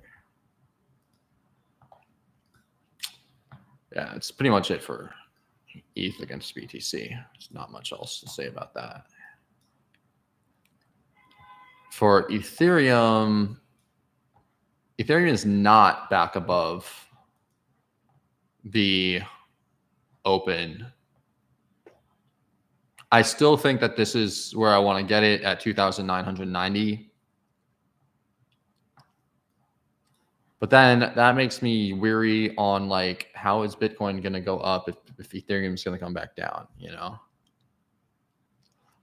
Yeah, it's pretty much it for ETH against BTC. There's not much else to say about that. For Ethereum, Ethereum is not back above the open. I still think that this is where I want to get it at 2,990. But then that makes me weary on like, how is Bitcoin going to go up if Ethereum is going to come back down, you know?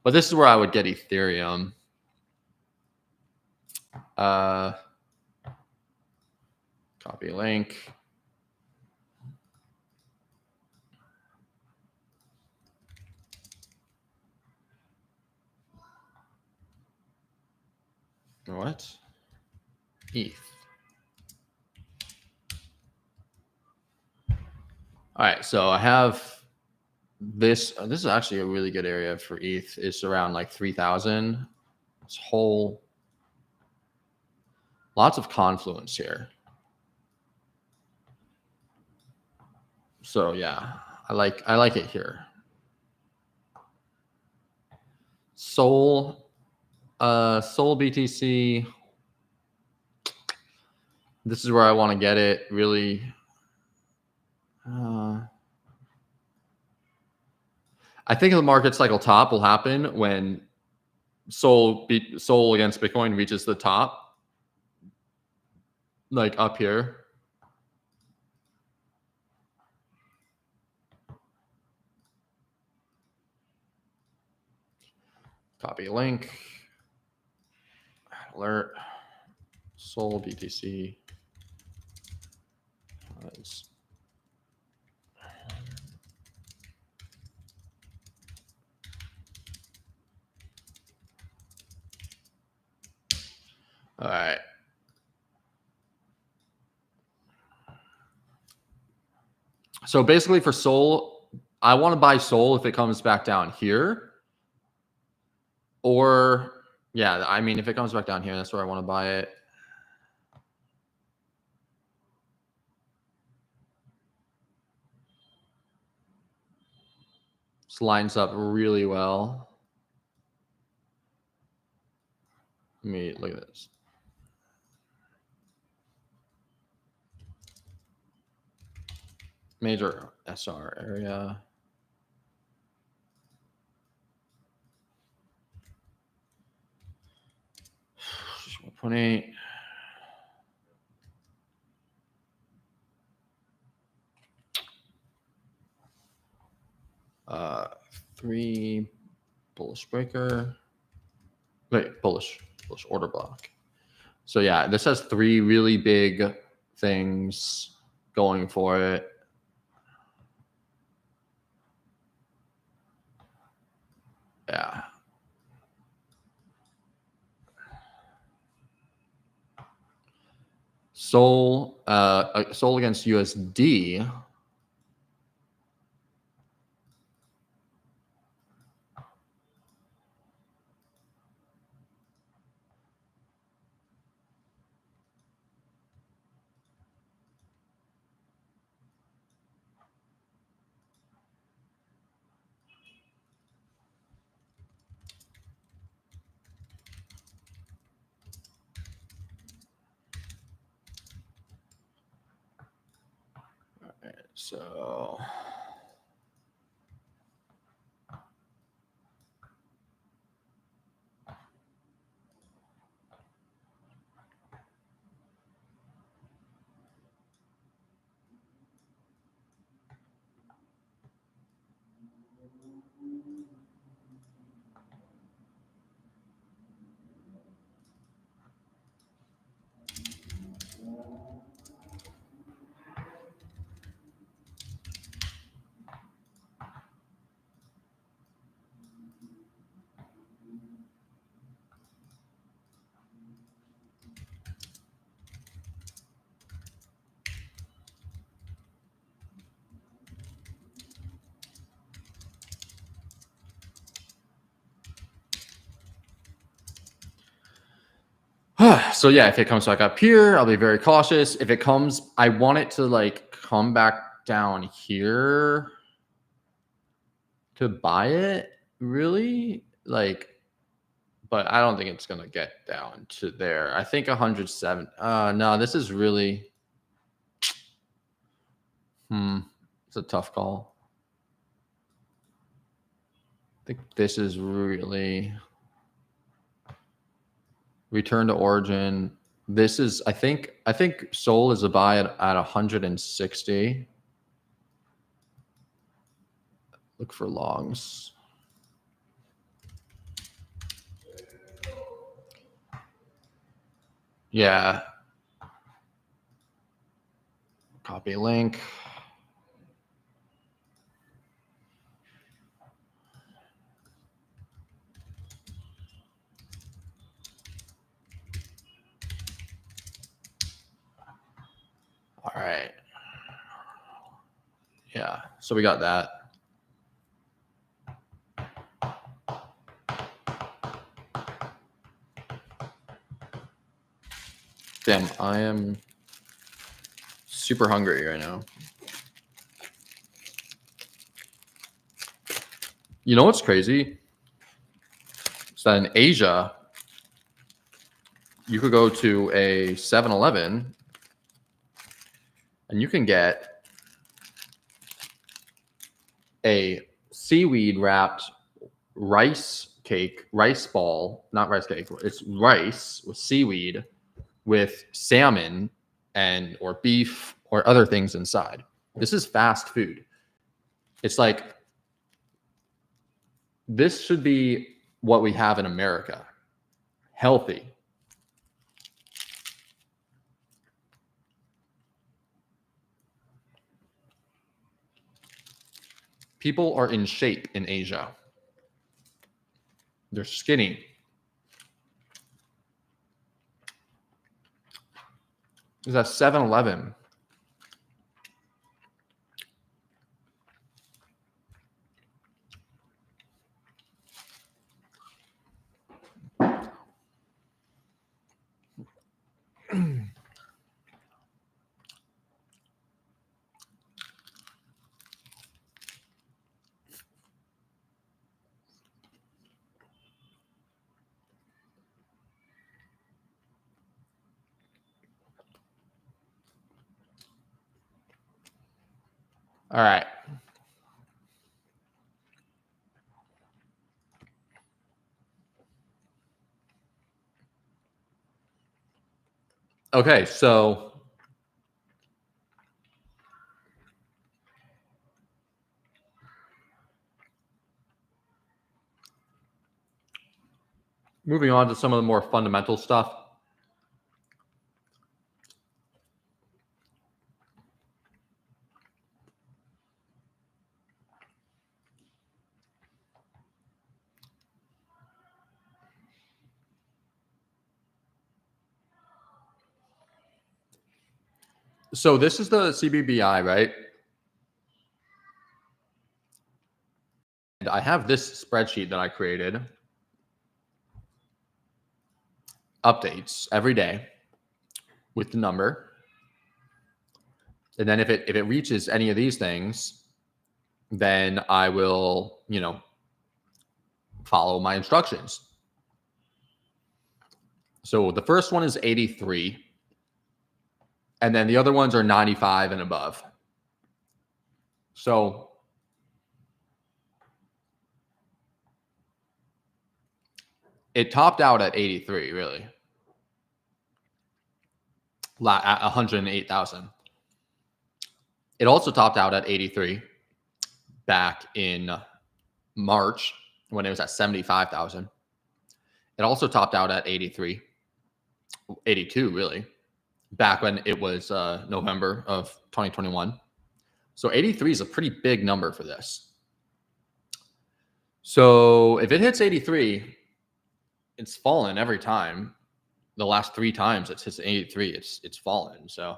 But this is where I would get Ethereum. Copy link. What? ETH. All right, so I have this. This is actually a really good area for ETH. It's around like 3,000. This whole, lots of confluence here. So yeah, I like it here. Sol BTC. This is where I want to get it. Really. I think the market cycle top will happen when Sol against Bitcoin reaches the top, like up here. Copy link. Alert. Sol BTC. All right. So basically for Sol, I want to buy Sol if it comes back down here. Or, yeah, I mean, if it comes back down here, that's where I want to buy it. This lines up really well. Let me look at this. Major SR area. Just 1.8. Three bullish breaker. Wait, bullish order block. So yeah, this has three really big things going for it. Yeah. Sol against USD. So so yeah, if it comes back up here, I'll be very cautious. If it comes, I want it to like come back down here to buy it, really, like, but I don't think it's gonna get down to there. I think 107. No, this is really it's a tough call. I think this is really return to origin. This is, I think Sol is a buy at 160. Look for longs. Yeah. Copy link. All right. Yeah. So we got that. Damn, I am super hungry right now. You know what's crazy? Is that in Asia, you could go to a 7-Eleven and you can get a seaweed wrapped rice cake, rice ball, not rice cake. It's rice with seaweed with salmon and or beef or other things inside. This is fast food. It's like, this should be what we have in America. Healthy. People are in shape in Asia. They're skinny. There's a 7-Eleven. All right. Okay, so moving on to some of the more fundamental stuff. So this is the CBBI, right? And I have this spreadsheet that I created. Updates every day with the number. And then if it reaches any of these things, then I will, follow my instructions. So the first one is 83. And then the other ones are 95 and above. So it topped out at 83, really. At 108,000. It also topped out at 83 back in March when it was at 75,000. It also topped out at 83, 82 really, back when it was November of 2021. So 83 is a pretty big number for this. So if it hits 83, it's fallen every time. The last 3 times it's hit 83, it's fallen. So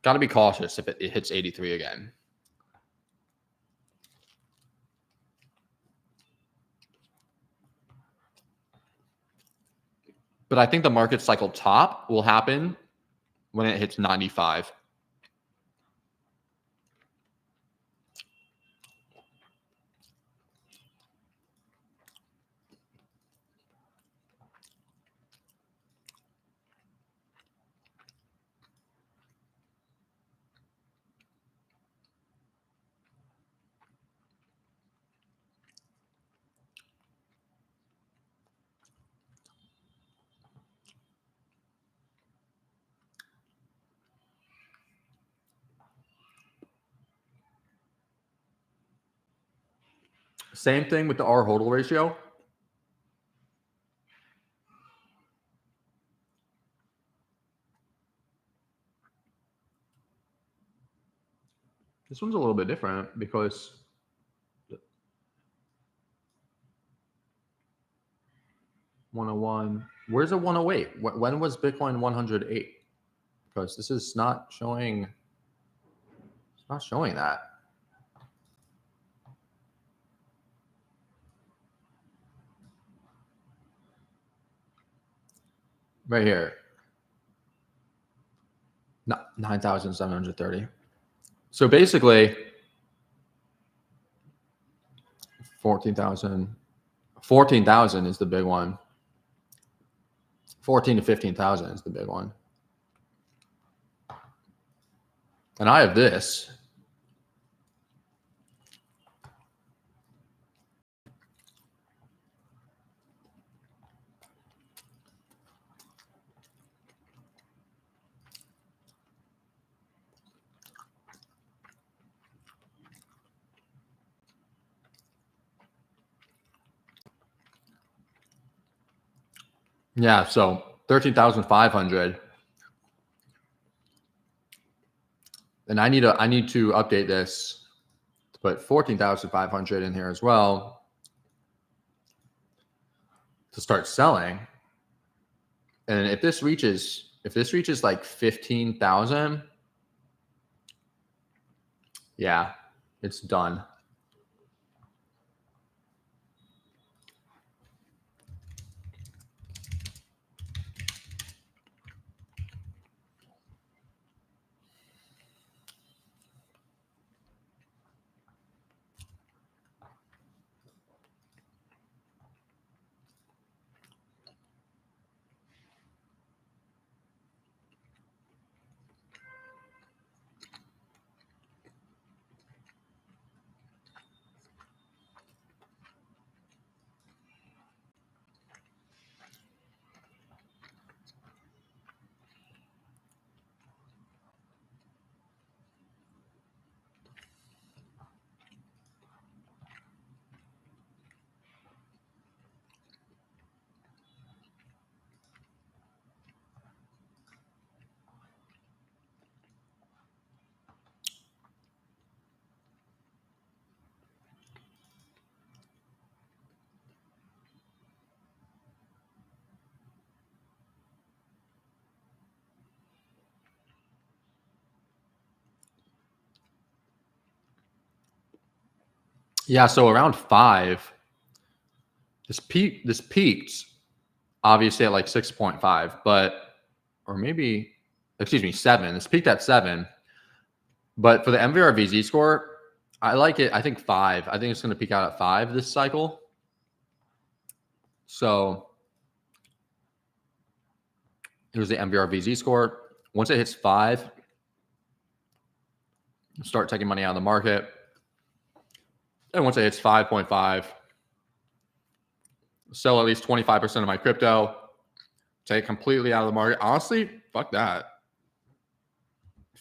got to be cautious if it hits 83 again. But I think the market cycle top will happen when it hits 95. Same thing with the R hodl ratio. This one's a little bit different because $101. Where's a 108? When was Bitcoin 108? Because this is not showing. It's not showing that. Right here. 9,730. So basically 14,000 is the big one. 14 to 15,000 is the big one. And I have this. Yeah, so 13,500. And I need to update this to put 14,500 in here as well to start selling. And if this reaches like 15,000, yeah, it's done. Yeah, so around 5. This peaked obviously at like 6.5, but or maybe excuse me, 7. This peaked at 7. But for the MVRVZ score, I like it. I think 5. I think it's going to peak out at 5 this cycle. So here's the MVRVZ score. Once it hits 5, start taking money out of the market. And once it hits 5.5, sell at least 25% of my crypto, take completely out of the market. Honestly, fuck that.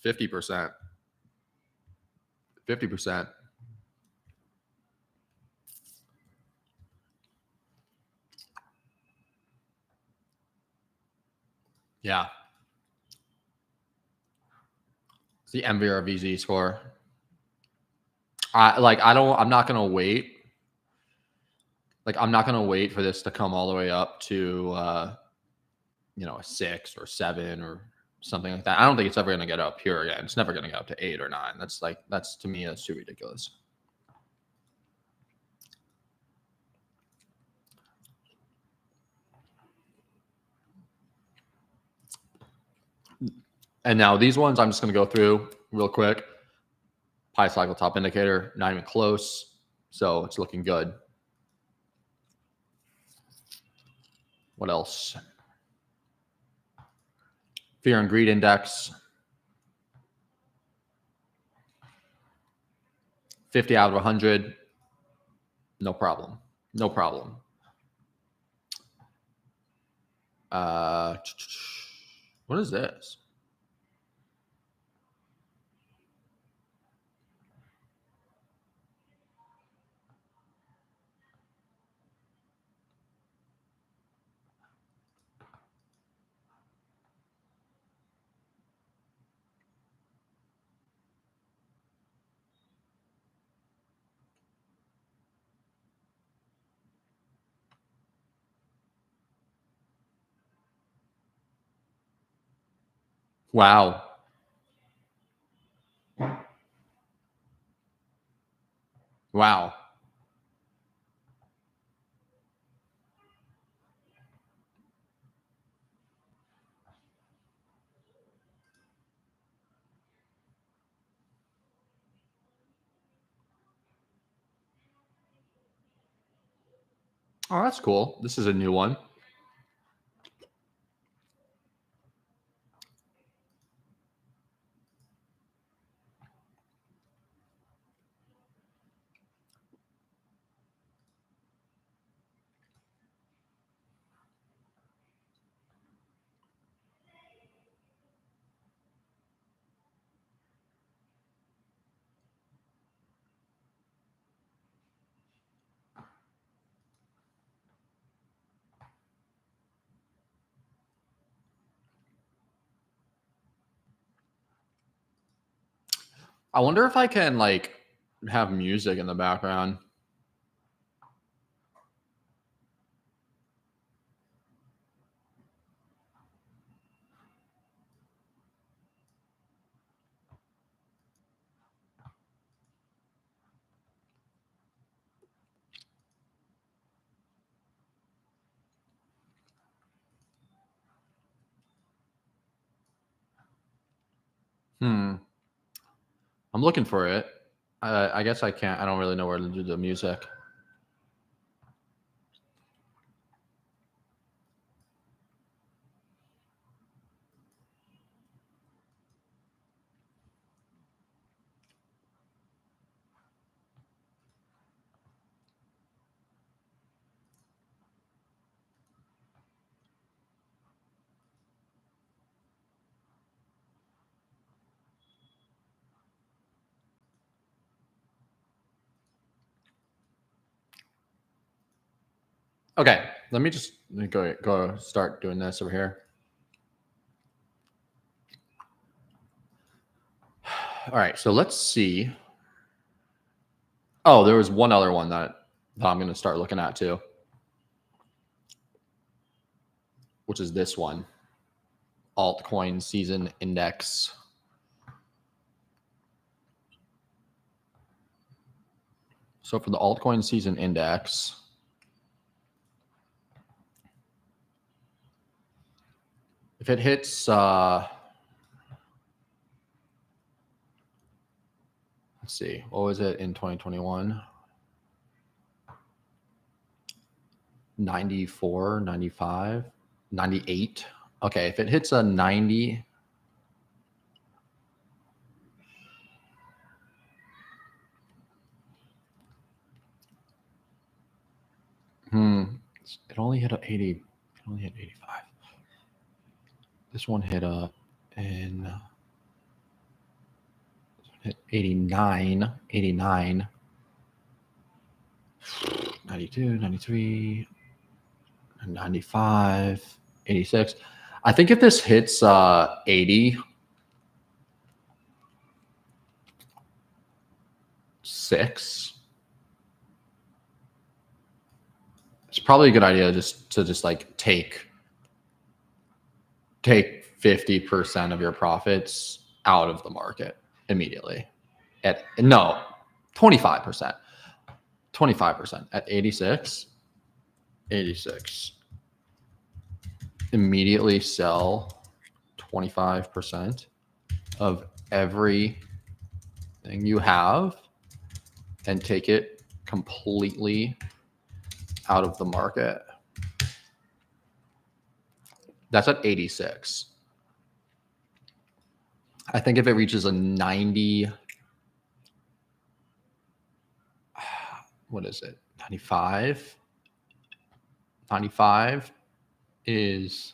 50%. 50%. Yeah. It's the MVRVZ score. I'm not going to wait. I'm not going to wait for this to come all the way up to, a 6 or 7 or something like that. I don't think it's ever going to get up here again. It's never going to get up to 8 or 9. That's to me, that's too ridiculous. And now these ones I'm just going to go through real quick. Pi cycle top indicator, not even close. So it's looking good. What else? Fear and greed index. 50 out of 100. No problem. No problem. What is this? Wow. Wow. Oh, that's cool. This is a new one. I wonder if I can have music in the background. I'm looking for it. I guess I can't. I don't really know where to do the music. Okay, let me just go start doing this over here. All right, so let's see. Oh, there was one other one that I'm going to start looking at too, which is this one, altcoin season index. So for the altcoin season index, if it hits, let's see, what was it in 2021? 94, 95, 98. Okay, if it hits a 90, It only hit a 80. It only hit 85. This one hit hit 89, 89, 92, 93, 95, 86. I think if this hits 80, 6, it's probably a good idea to like take 50% of your profits out of the market immediately. At 25%. 25% at 86. Immediately sell 25% of everything you have and take it completely out of the market. That's at 86. I think if it reaches a 90, what is it? 95? 95 is,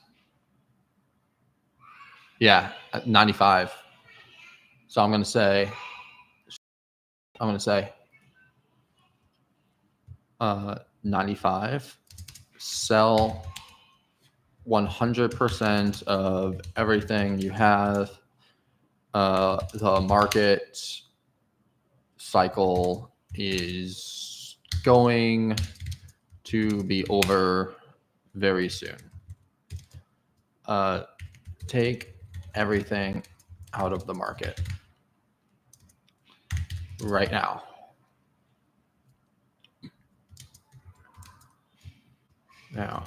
yeah, 95. So I'm going to say 95, sell 100% of everything you have. The market cycle is going to be over very soon. Take everything out of the market right now. Now,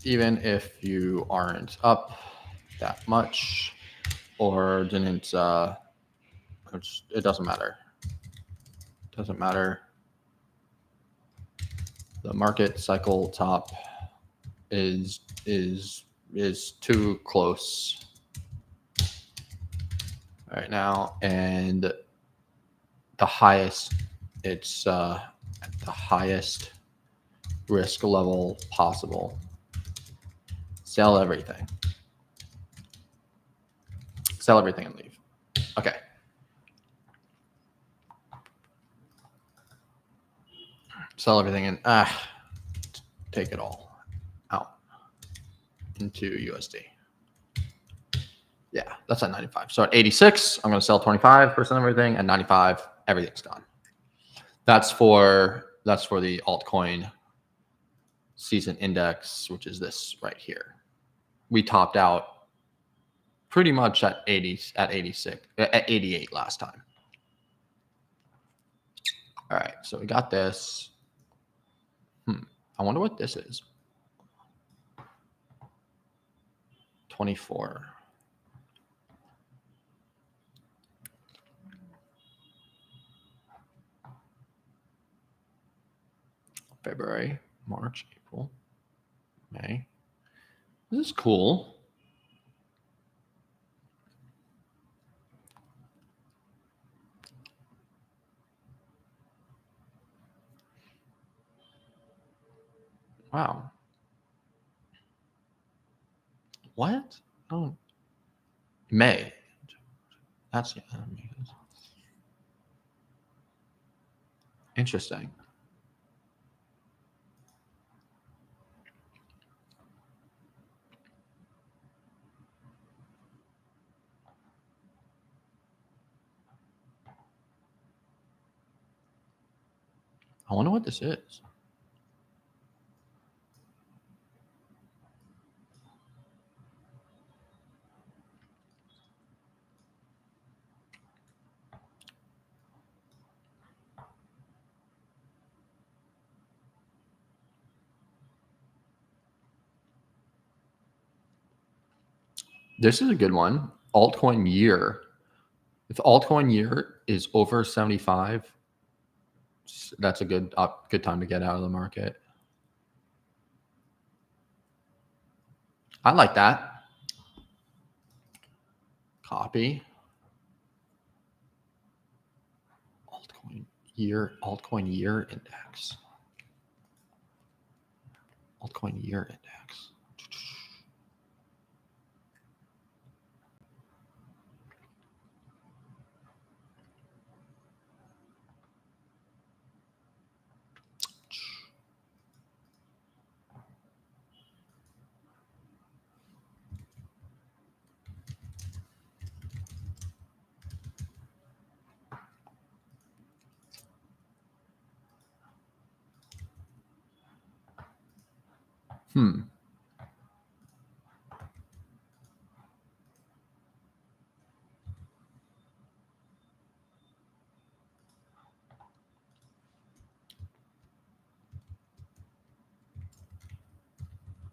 even if you aren't up that much or didn't, it doesn't matter. Doesn't matter. The market cycle top is too close right now, and the highest, it's at the highest risk level possible. Sell everything. Sell everything and leave. Okay. Sell everything and take it all out into USD. Yeah, that's at 95. So at 86, I'm going to sell 25% of everything. At 95, everything's gone. That's for the altcoin season index, which is this right here. We topped out pretty much at 88 last time. All right, so we got this. I wonder what this is. 24. February, March, April, May. This is cool. Wow. What? Oh, May. That's interesting. I wonder what this is. This is a good one. Altcoin year. If altcoin year is over 75, that's a good time to get out of the market. I like that. Copy. Altcoin year index. Altcoin year index. Hmm.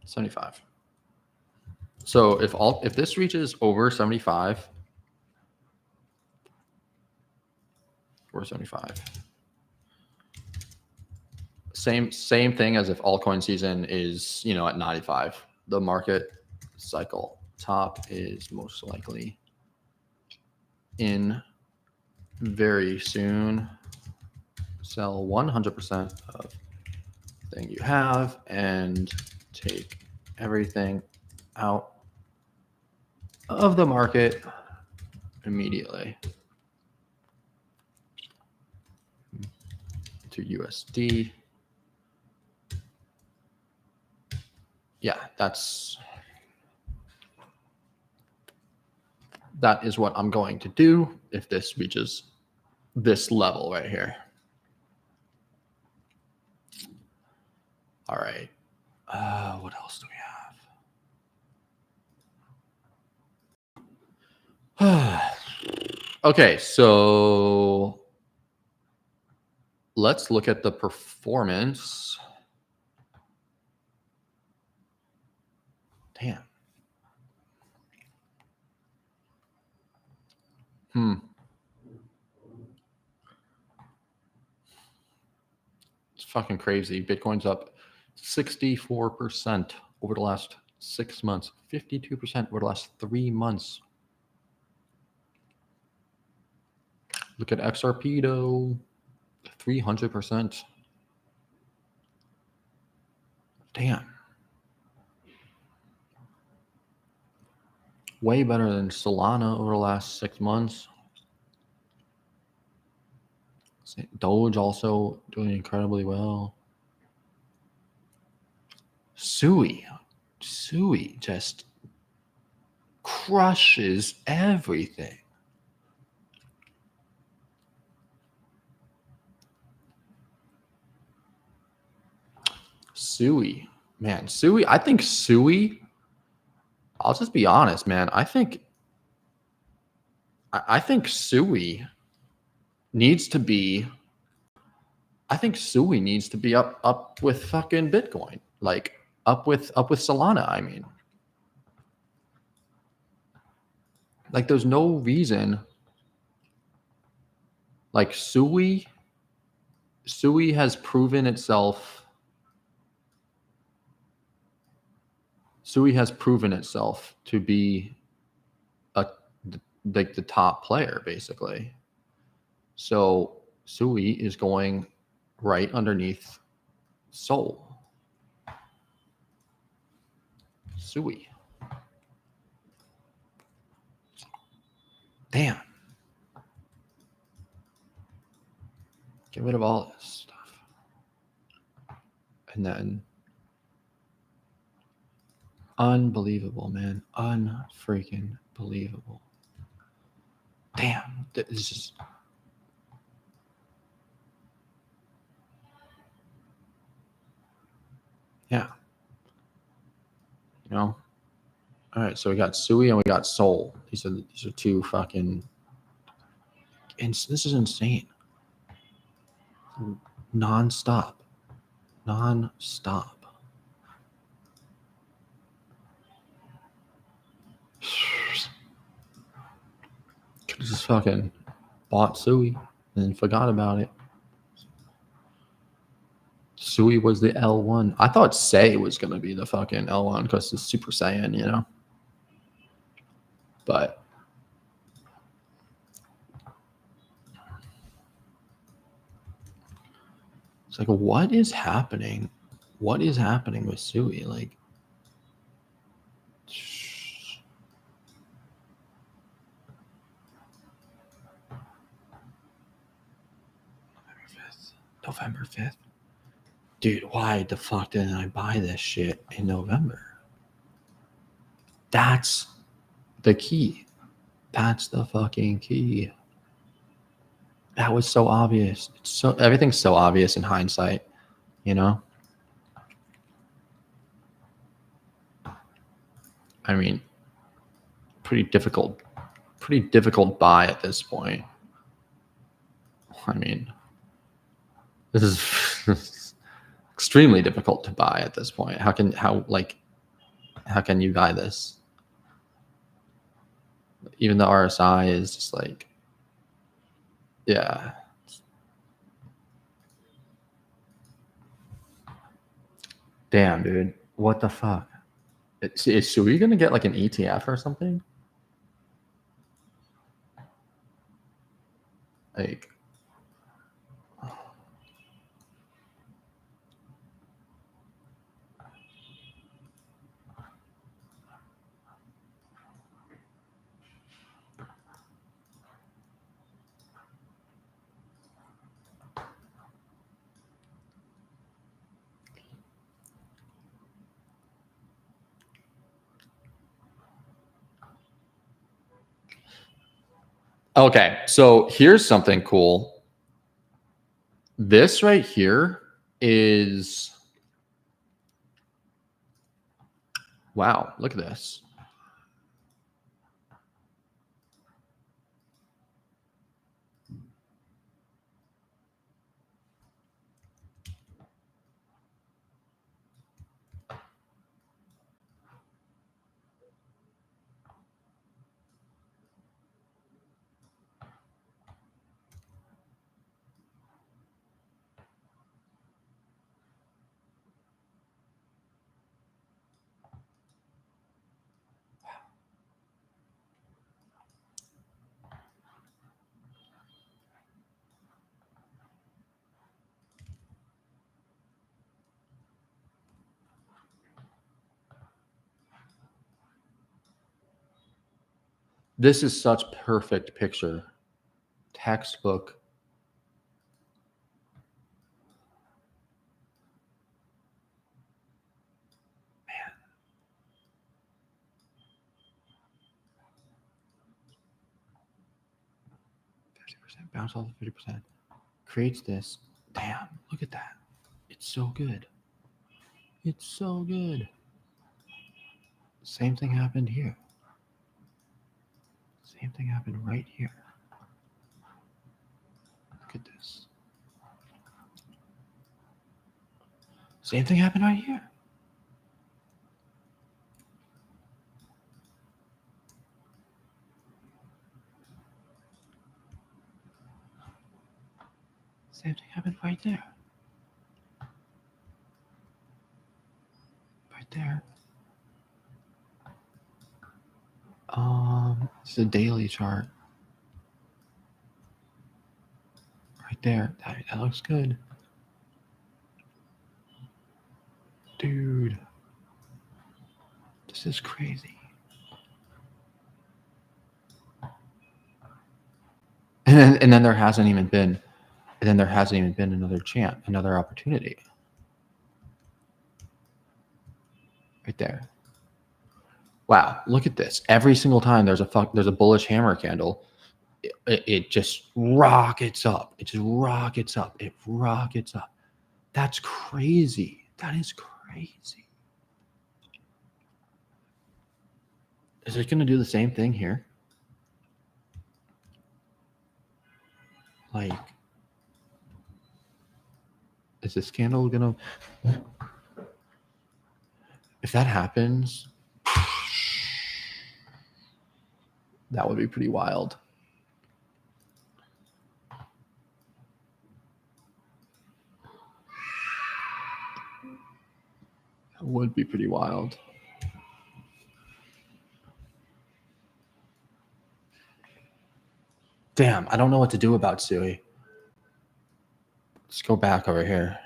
$75. So if this reaches over 75, or 75, same thing as if altcoin season is, you know, at 95. The market cycle top is most likely in very soon. Sell 100% of the thing you have and take everything out of the market immediately to USD. Yeah, that is what I'm going to do if this reaches this level right here. All right. What else do we have? Okay, so let's look at the performance. Damn. It's fucking crazy. Bitcoin's up 64% over the last 6 months, 52% over the last 3 months. Look at XRP though, 300%. Damn. Way better than Solana over the last 6 months. Doge also doing incredibly well. Sui just crushes everything. Sui, man, Sui. I think Sui. I'll just be honest, man. I think Sui needs to be. I think Sui needs to be up with fucking Bitcoin, like up with Solana. I mean, like there's no reason. Like Sui has proven itself. Sui has proven itself to be like the top player, basically. So Sui is going right underneath Sol. Sui. Damn. Get rid of all this stuff. And then unbelievable, man. Unfreaking believable. Damn. This is just. Yeah. You know? All right, so we got Sui and we got Sol. These are two fucking. And this is insane. Non-stop. Could have just fucking bought Sui and then forgot about it. Sui was the L1. I thought Sei was going to be the fucking L1 because it's Super Saiyan, you know? But it's like, what is happening what is happening with Sui? Like, November 5th. Dude, why the fuck didn't I buy this shit in November? That's the key. That's the fucking key. That was so obvious. It's so everything's so obvious in hindsight, you know? I mean, pretty difficult buy at this point. I mean, this is extremely difficult to buy at this point. How can you buy this? Even the RSI is just like, yeah. Damn, dude. What the fuck? Is Sui gonna get like an ETF or something? Like, okay, so here's something cool. This right here is, wow, look at this. This is such perfect picture. Textbook. Man. Bounce off the 50%. Creates this. Damn, look at that. It's so good. It's so good. Same thing happened here. Same thing happened right here. Look at this. Same thing happened right here. Same thing happened right there. Right there. It's a daily chart. Right there. That looks good. Dude. This is crazy. And then there hasn't even been another chance, another opportunity. Right there. Wow, look at this. Every single time there's a bullish hammer candle, it just rockets up. It just rockets up. It rockets up. That's crazy. That is crazy. Is it going to do the same thing here? Like, is this candle going to... If that happens, that would be pretty wild. That would be pretty wild. Damn, I don't know what to do about Sui. Let's go back over here.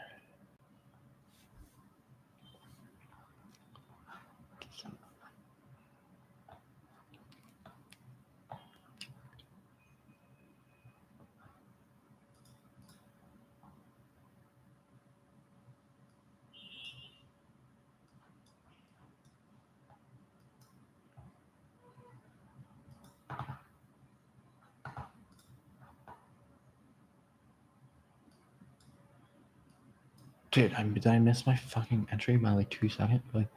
Dude, did I miss my fucking entry by like 2 seconds? Like,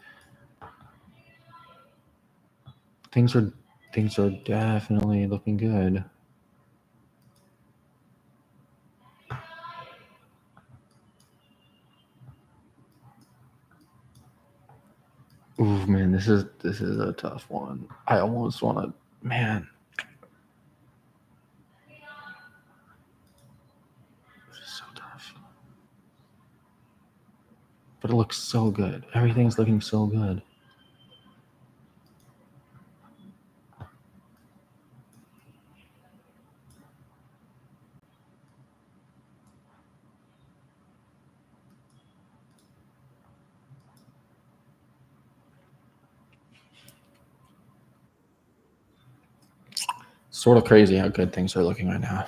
things are definitely looking good. Ooh, man, this is a tough one. I almost want to, man. This is so tough. But it looks so good. Everything's looking so good. Sort of crazy how good things are looking right now.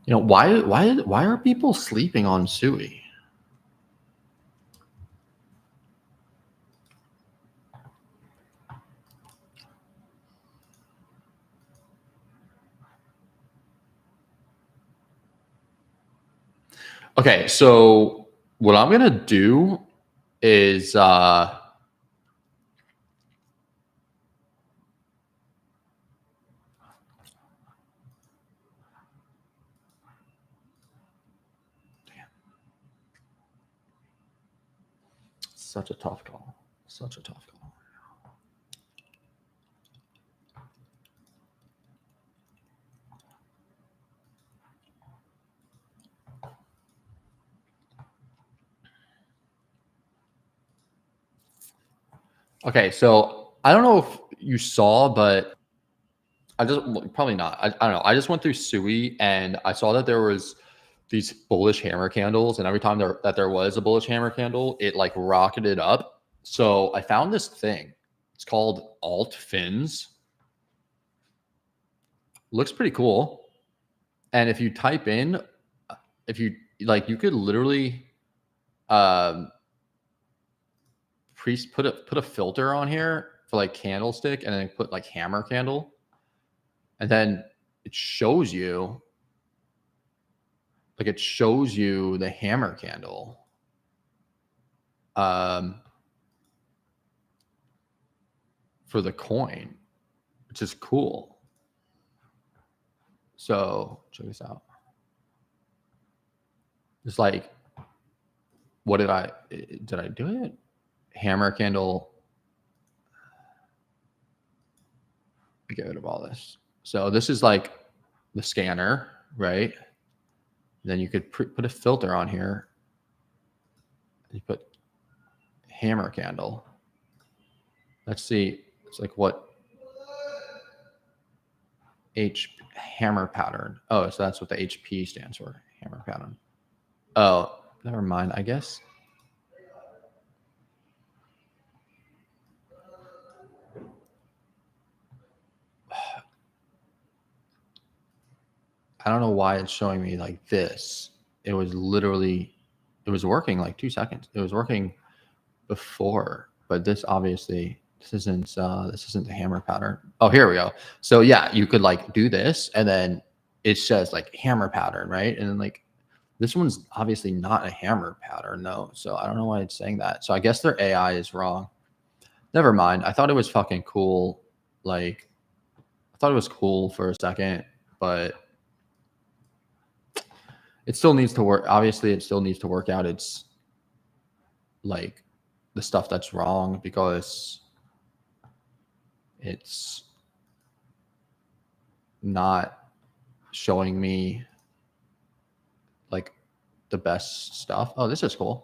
You know, why are people sleeping on Sui? Okay, so what I'm gonna do is such a tough call. Such a tough call. Okay, so I don't know if you saw, but I just probably not. I don't know. I just went through Sui and I saw that there was these bullish hammer candles, and every time there was a bullish hammer candle, it like rocketed up. So I found this thing. It's called Alt Fins. Looks pretty cool. And if you type in, if you like, you could literally put a filter on here for like candlestick, and then put like hammer candle, and then it shows you the hammer candle. For the coin, which is cool. So check this out. It's like, what did I do it? Hammer candle. Get rid of all this. So this is like the scanner, right? Then you could put a filter on here. You put hammer candle. Let's see. It's like what hammer pattern. Oh, so that's what the HP stands for. Hammer pattern. Oh, never mind. I guess. I don't know why it's showing me like this. It was working like 2 seconds. It was working before, but this obviously this isn't the hammer pattern. Oh, here we go. So yeah, you could like do this, and then it says like hammer pattern, right? And then like this one's obviously not a hammer pattern though. So I don't know why it's saying that. So I guess their AI is wrong. Never mind. I thought it was fucking cool. Like, I thought it was cool for a second, but it still needs to work. Obviously, it still needs to work out. It's like the stuff that's wrong because it's not showing me like the best stuff. Oh, this is cool.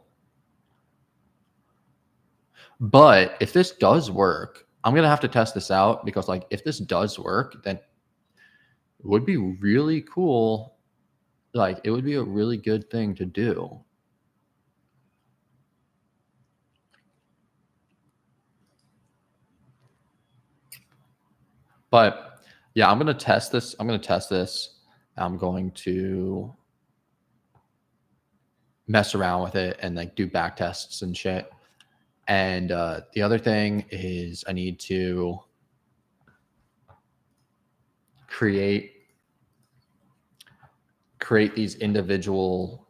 But if this does work, I'm going to have to test this out because like if this does work, then it would be really cool. Like it would be a really good thing to do. But yeah, I'm going to test this. I'm going to test this. I'm going to mess around with it and like do back tests and shit. And the other thing is I need to create these individual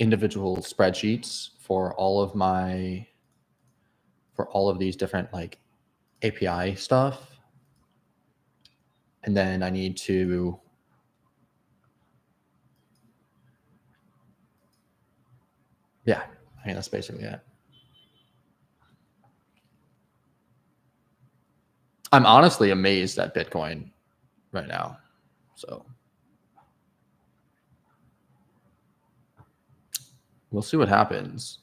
spreadsheets for all of these different like API stuff. And then I need to yeah, I mean that's basically it. I'm honestly amazed at Bitcoin right now. So we'll see what happens.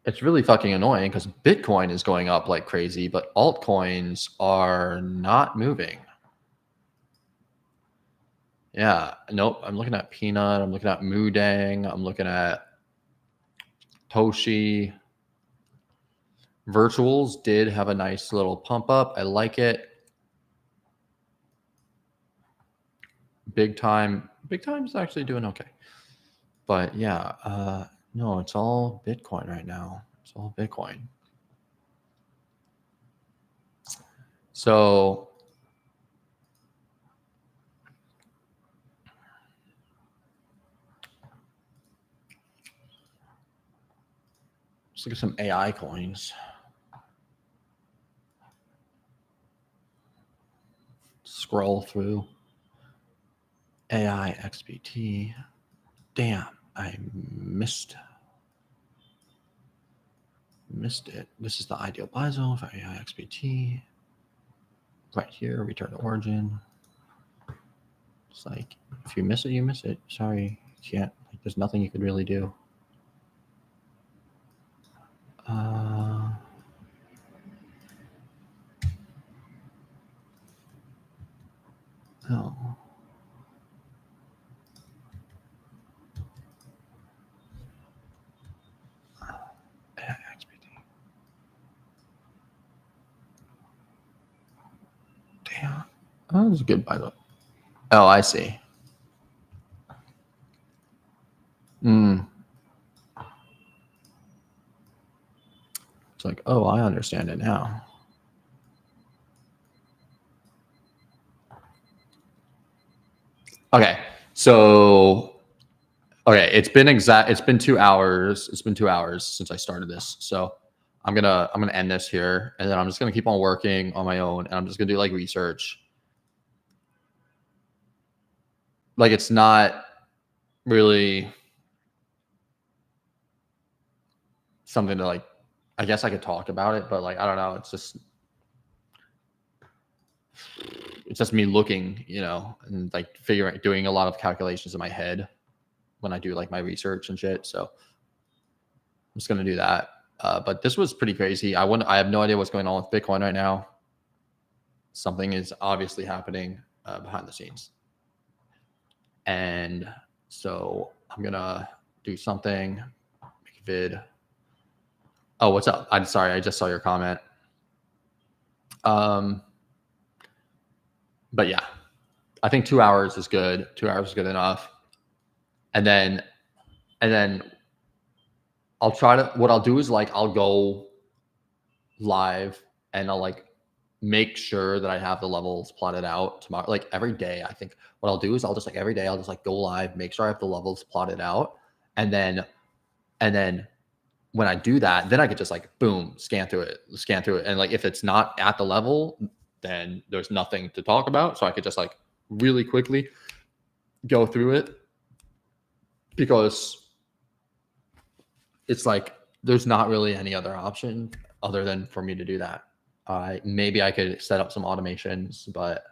It's really fucking annoying because Bitcoin is going up like crazy, but altcoins are not moving. Yeah, nope. I'm looking at Peanut. I'm looking at Moodang. I'm looking at Toshi. Virtuals did have a nice little pump up. I like it. Big time's actually doing okay. But yeah, no, it's all Bitcoin right now. It's all Bitcoin. So let's look at some AI coins. Scroll through. AI XBT. Damn, I missed it. This is the ideal buy zone for AI XBT. Right here, return to origin. It's like, if you miss it, you miss it. Sorry, you can't. Like, there's nothing you could really do. Oh. Damn. Oh, that was a good buy though. Oh, I see. It's like, oh, I understand it now. Okay, so it's been 2 hours. It's been 2 hours since I started this. So I'm gonna end this here, and then I'm just gonna keep on working on my own, and I'm just gonna do like research. Like it's not really something to like. I guess I could talk about it, but like I don't know. It's just me looking, and like doing a lot of calculations in my head when I do like my research and shit. So I'm just gonna do that. But this was pretty crazy. I have no idea what's going on with Bitcoin right now. Something is obviously happening behind the scenes. And so I'm gonna do something, make a vid. Oh, what's up? I'm sorry, I just saw your comment. But yeah, I think 2 hours is good. 2 hours is good enough. And then what I'll do is like, I'll go live and I'll like make sure that I have the levels plotted out tomorrow. Like every day, I think what I'll do is I'll just like every day, I'll just like go live, make sure I have the levels plotted out. And then And then when I do that, then I could just like, boom, scan through it. And like, if it's not at the level, then there's nothing to talk about. So I could just like really quickly go through it, because it's like, there's not really any other option other than for me to do that. Maybe I could set up some automations, but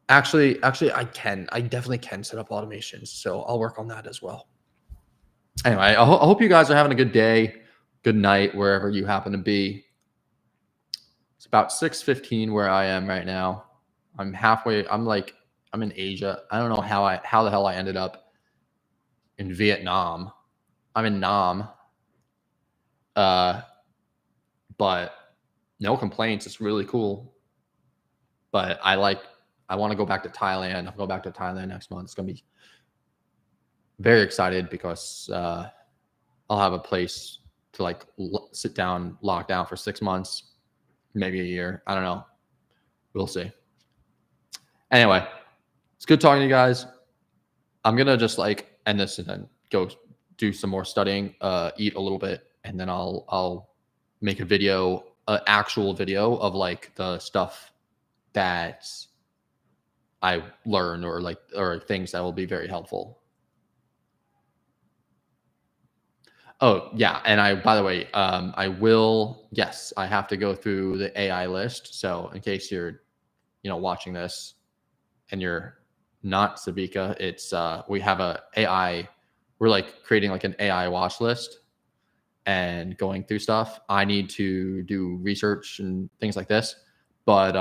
actually I definitely can set up automations. So I'll work on that as well. Anyway, I hope you guys are having a good day, good night, wherever you happen to be. It's about 6:15 where I am right now. I'm halfway. I'm in Asia. I don't know how the hell I ended up in Vietnam. I'm in Nam. But no complaints. It's really cool. But I want to go back to Thailand. I'll go back to Thailand next month. It's gonna be very excited because I'll have a place to like sit down, lock down for 6 months, maybe a year. I don't know. We'll see. Anyway, it's good talking to you guys. I'm gonna just like end this and then go do some more studying, eat a little bit, and then I'll make a video, an actual video of like the stuff that I learned or things that will be very helpful. Oh yeah, and by the way, yes, I have to go through the AI list. So in case you're, watching this and you're not Sabika, it's we have we're like creating like an AI watch list and going through stuff. I need to do research and things like this, but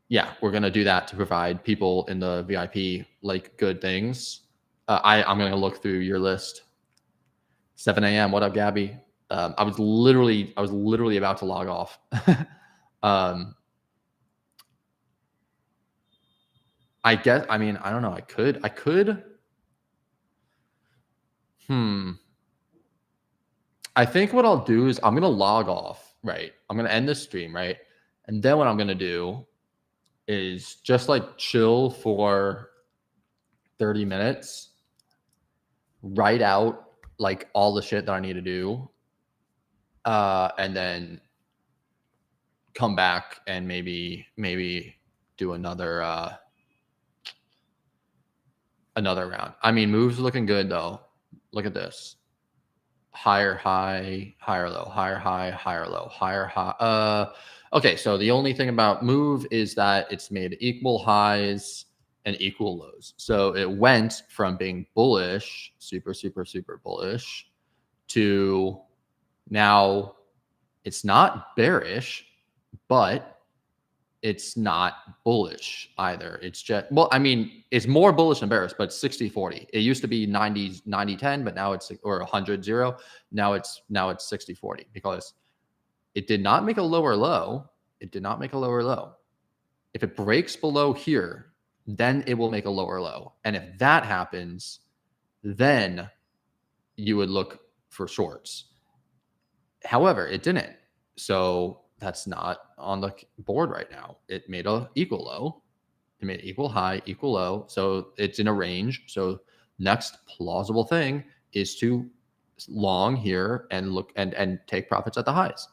yeah, we're gonna do that to provide people in the VIP like good things. I'm gonna look through your list. 7 a.m. What up, Gabby? I was literally about to log off. I guess. I mean, I don't know. I could. I think what I'll do is I'm gonna log off. Right. I'm gonna end the stream. Right. And then what I'm gonna do is just like chill for 30 minutes, write out like all the shit that I need to do, and then come back and maybe do another round. I mean, moves looking good though. Look at this. Higher high, higher low, higher high, higher low, higher high. Okay, so the only thing about move is that it's made equal highs and equal lows. So it went from being bullish, super, super, super bullish, to now it's not bearish, but it's not bullish either. It's just, well, I mean, it's more bullish than bearish, but it's 60-40. It used to be 90-10, but now it's, or 100-0. Now it's 60-40 because it did not make a lower low. It did not make a lower low. If it breaks below here, then it will make a lower low. And if that happens, then you would look for shorts. However, it didn't. So that's not on the board right now. It made a equal low. It made equal high, equal low. So it's in a range. So next plausible thing is to long here and look and take profits at the highs.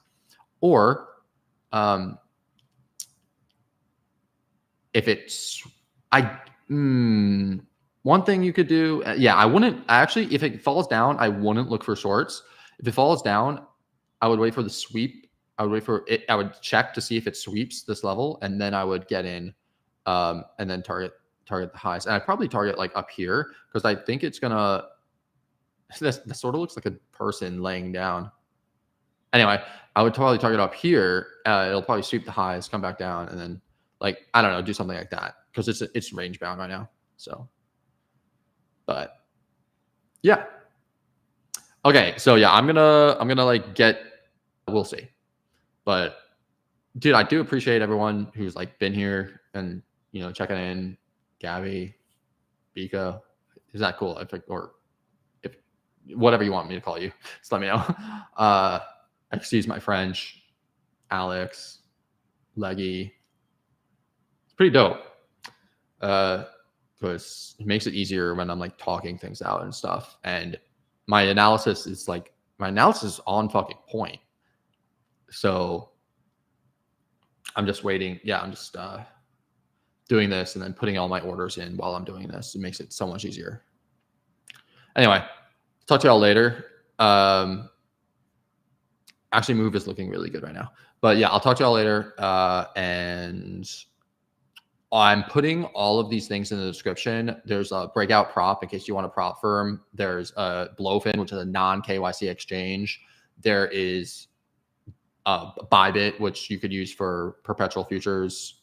Or if it's one thing you could do, I wouldn't actually, if it falls down, I wouldn't look for shorts. If it falls down, I would wait for the sweep. I would wait for it. I would check to see if it sweeps this level, and then I would get in, and then target the highs. And I'd probably target like up here because I think it's gonna. That sort of looks like a person laying down. Anyway, I would probably target up here. It'll probably sweep the highs, come back down, and then like I don't know, do something like that because it's range bound right now. So, but yeah. Okay, so yeah, I'm gonna like get. We'll see. But dude, I do appreciate everyone who's like been here and checking in. Gabby, Bika, is that cool? If whatever you want me to call you, just let me know. Excuse my French. Alex, Leggy, it's pretty dope. because it makes it easier when I'm like talking things out and stuff. And my analysis is on fucking point. So I'm just waiting. Yeah, I'm just doing this and then putting all my orders in while I'm doing this. It makes it so much easier. Anyway, talk to y'all later. Actually, Move is looking really good right now. But yeah, I'll talk to y'all later. And I'm putting all of these things in the description. There's a breakout prop in case you want a prop firm. There's a Blowfin, which is a non-KYC exchange. There is Bybit, which you could use for perpetual futures,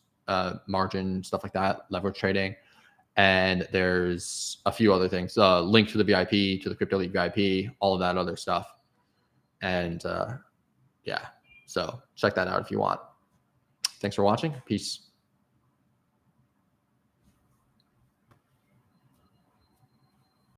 margin, stuff like that, leverage trading. And there's a few other things, link to the VIP, to the Crypto League VIP, all of that other stuff. And yeah, so check that out if you want. Thanks for watching. Peace.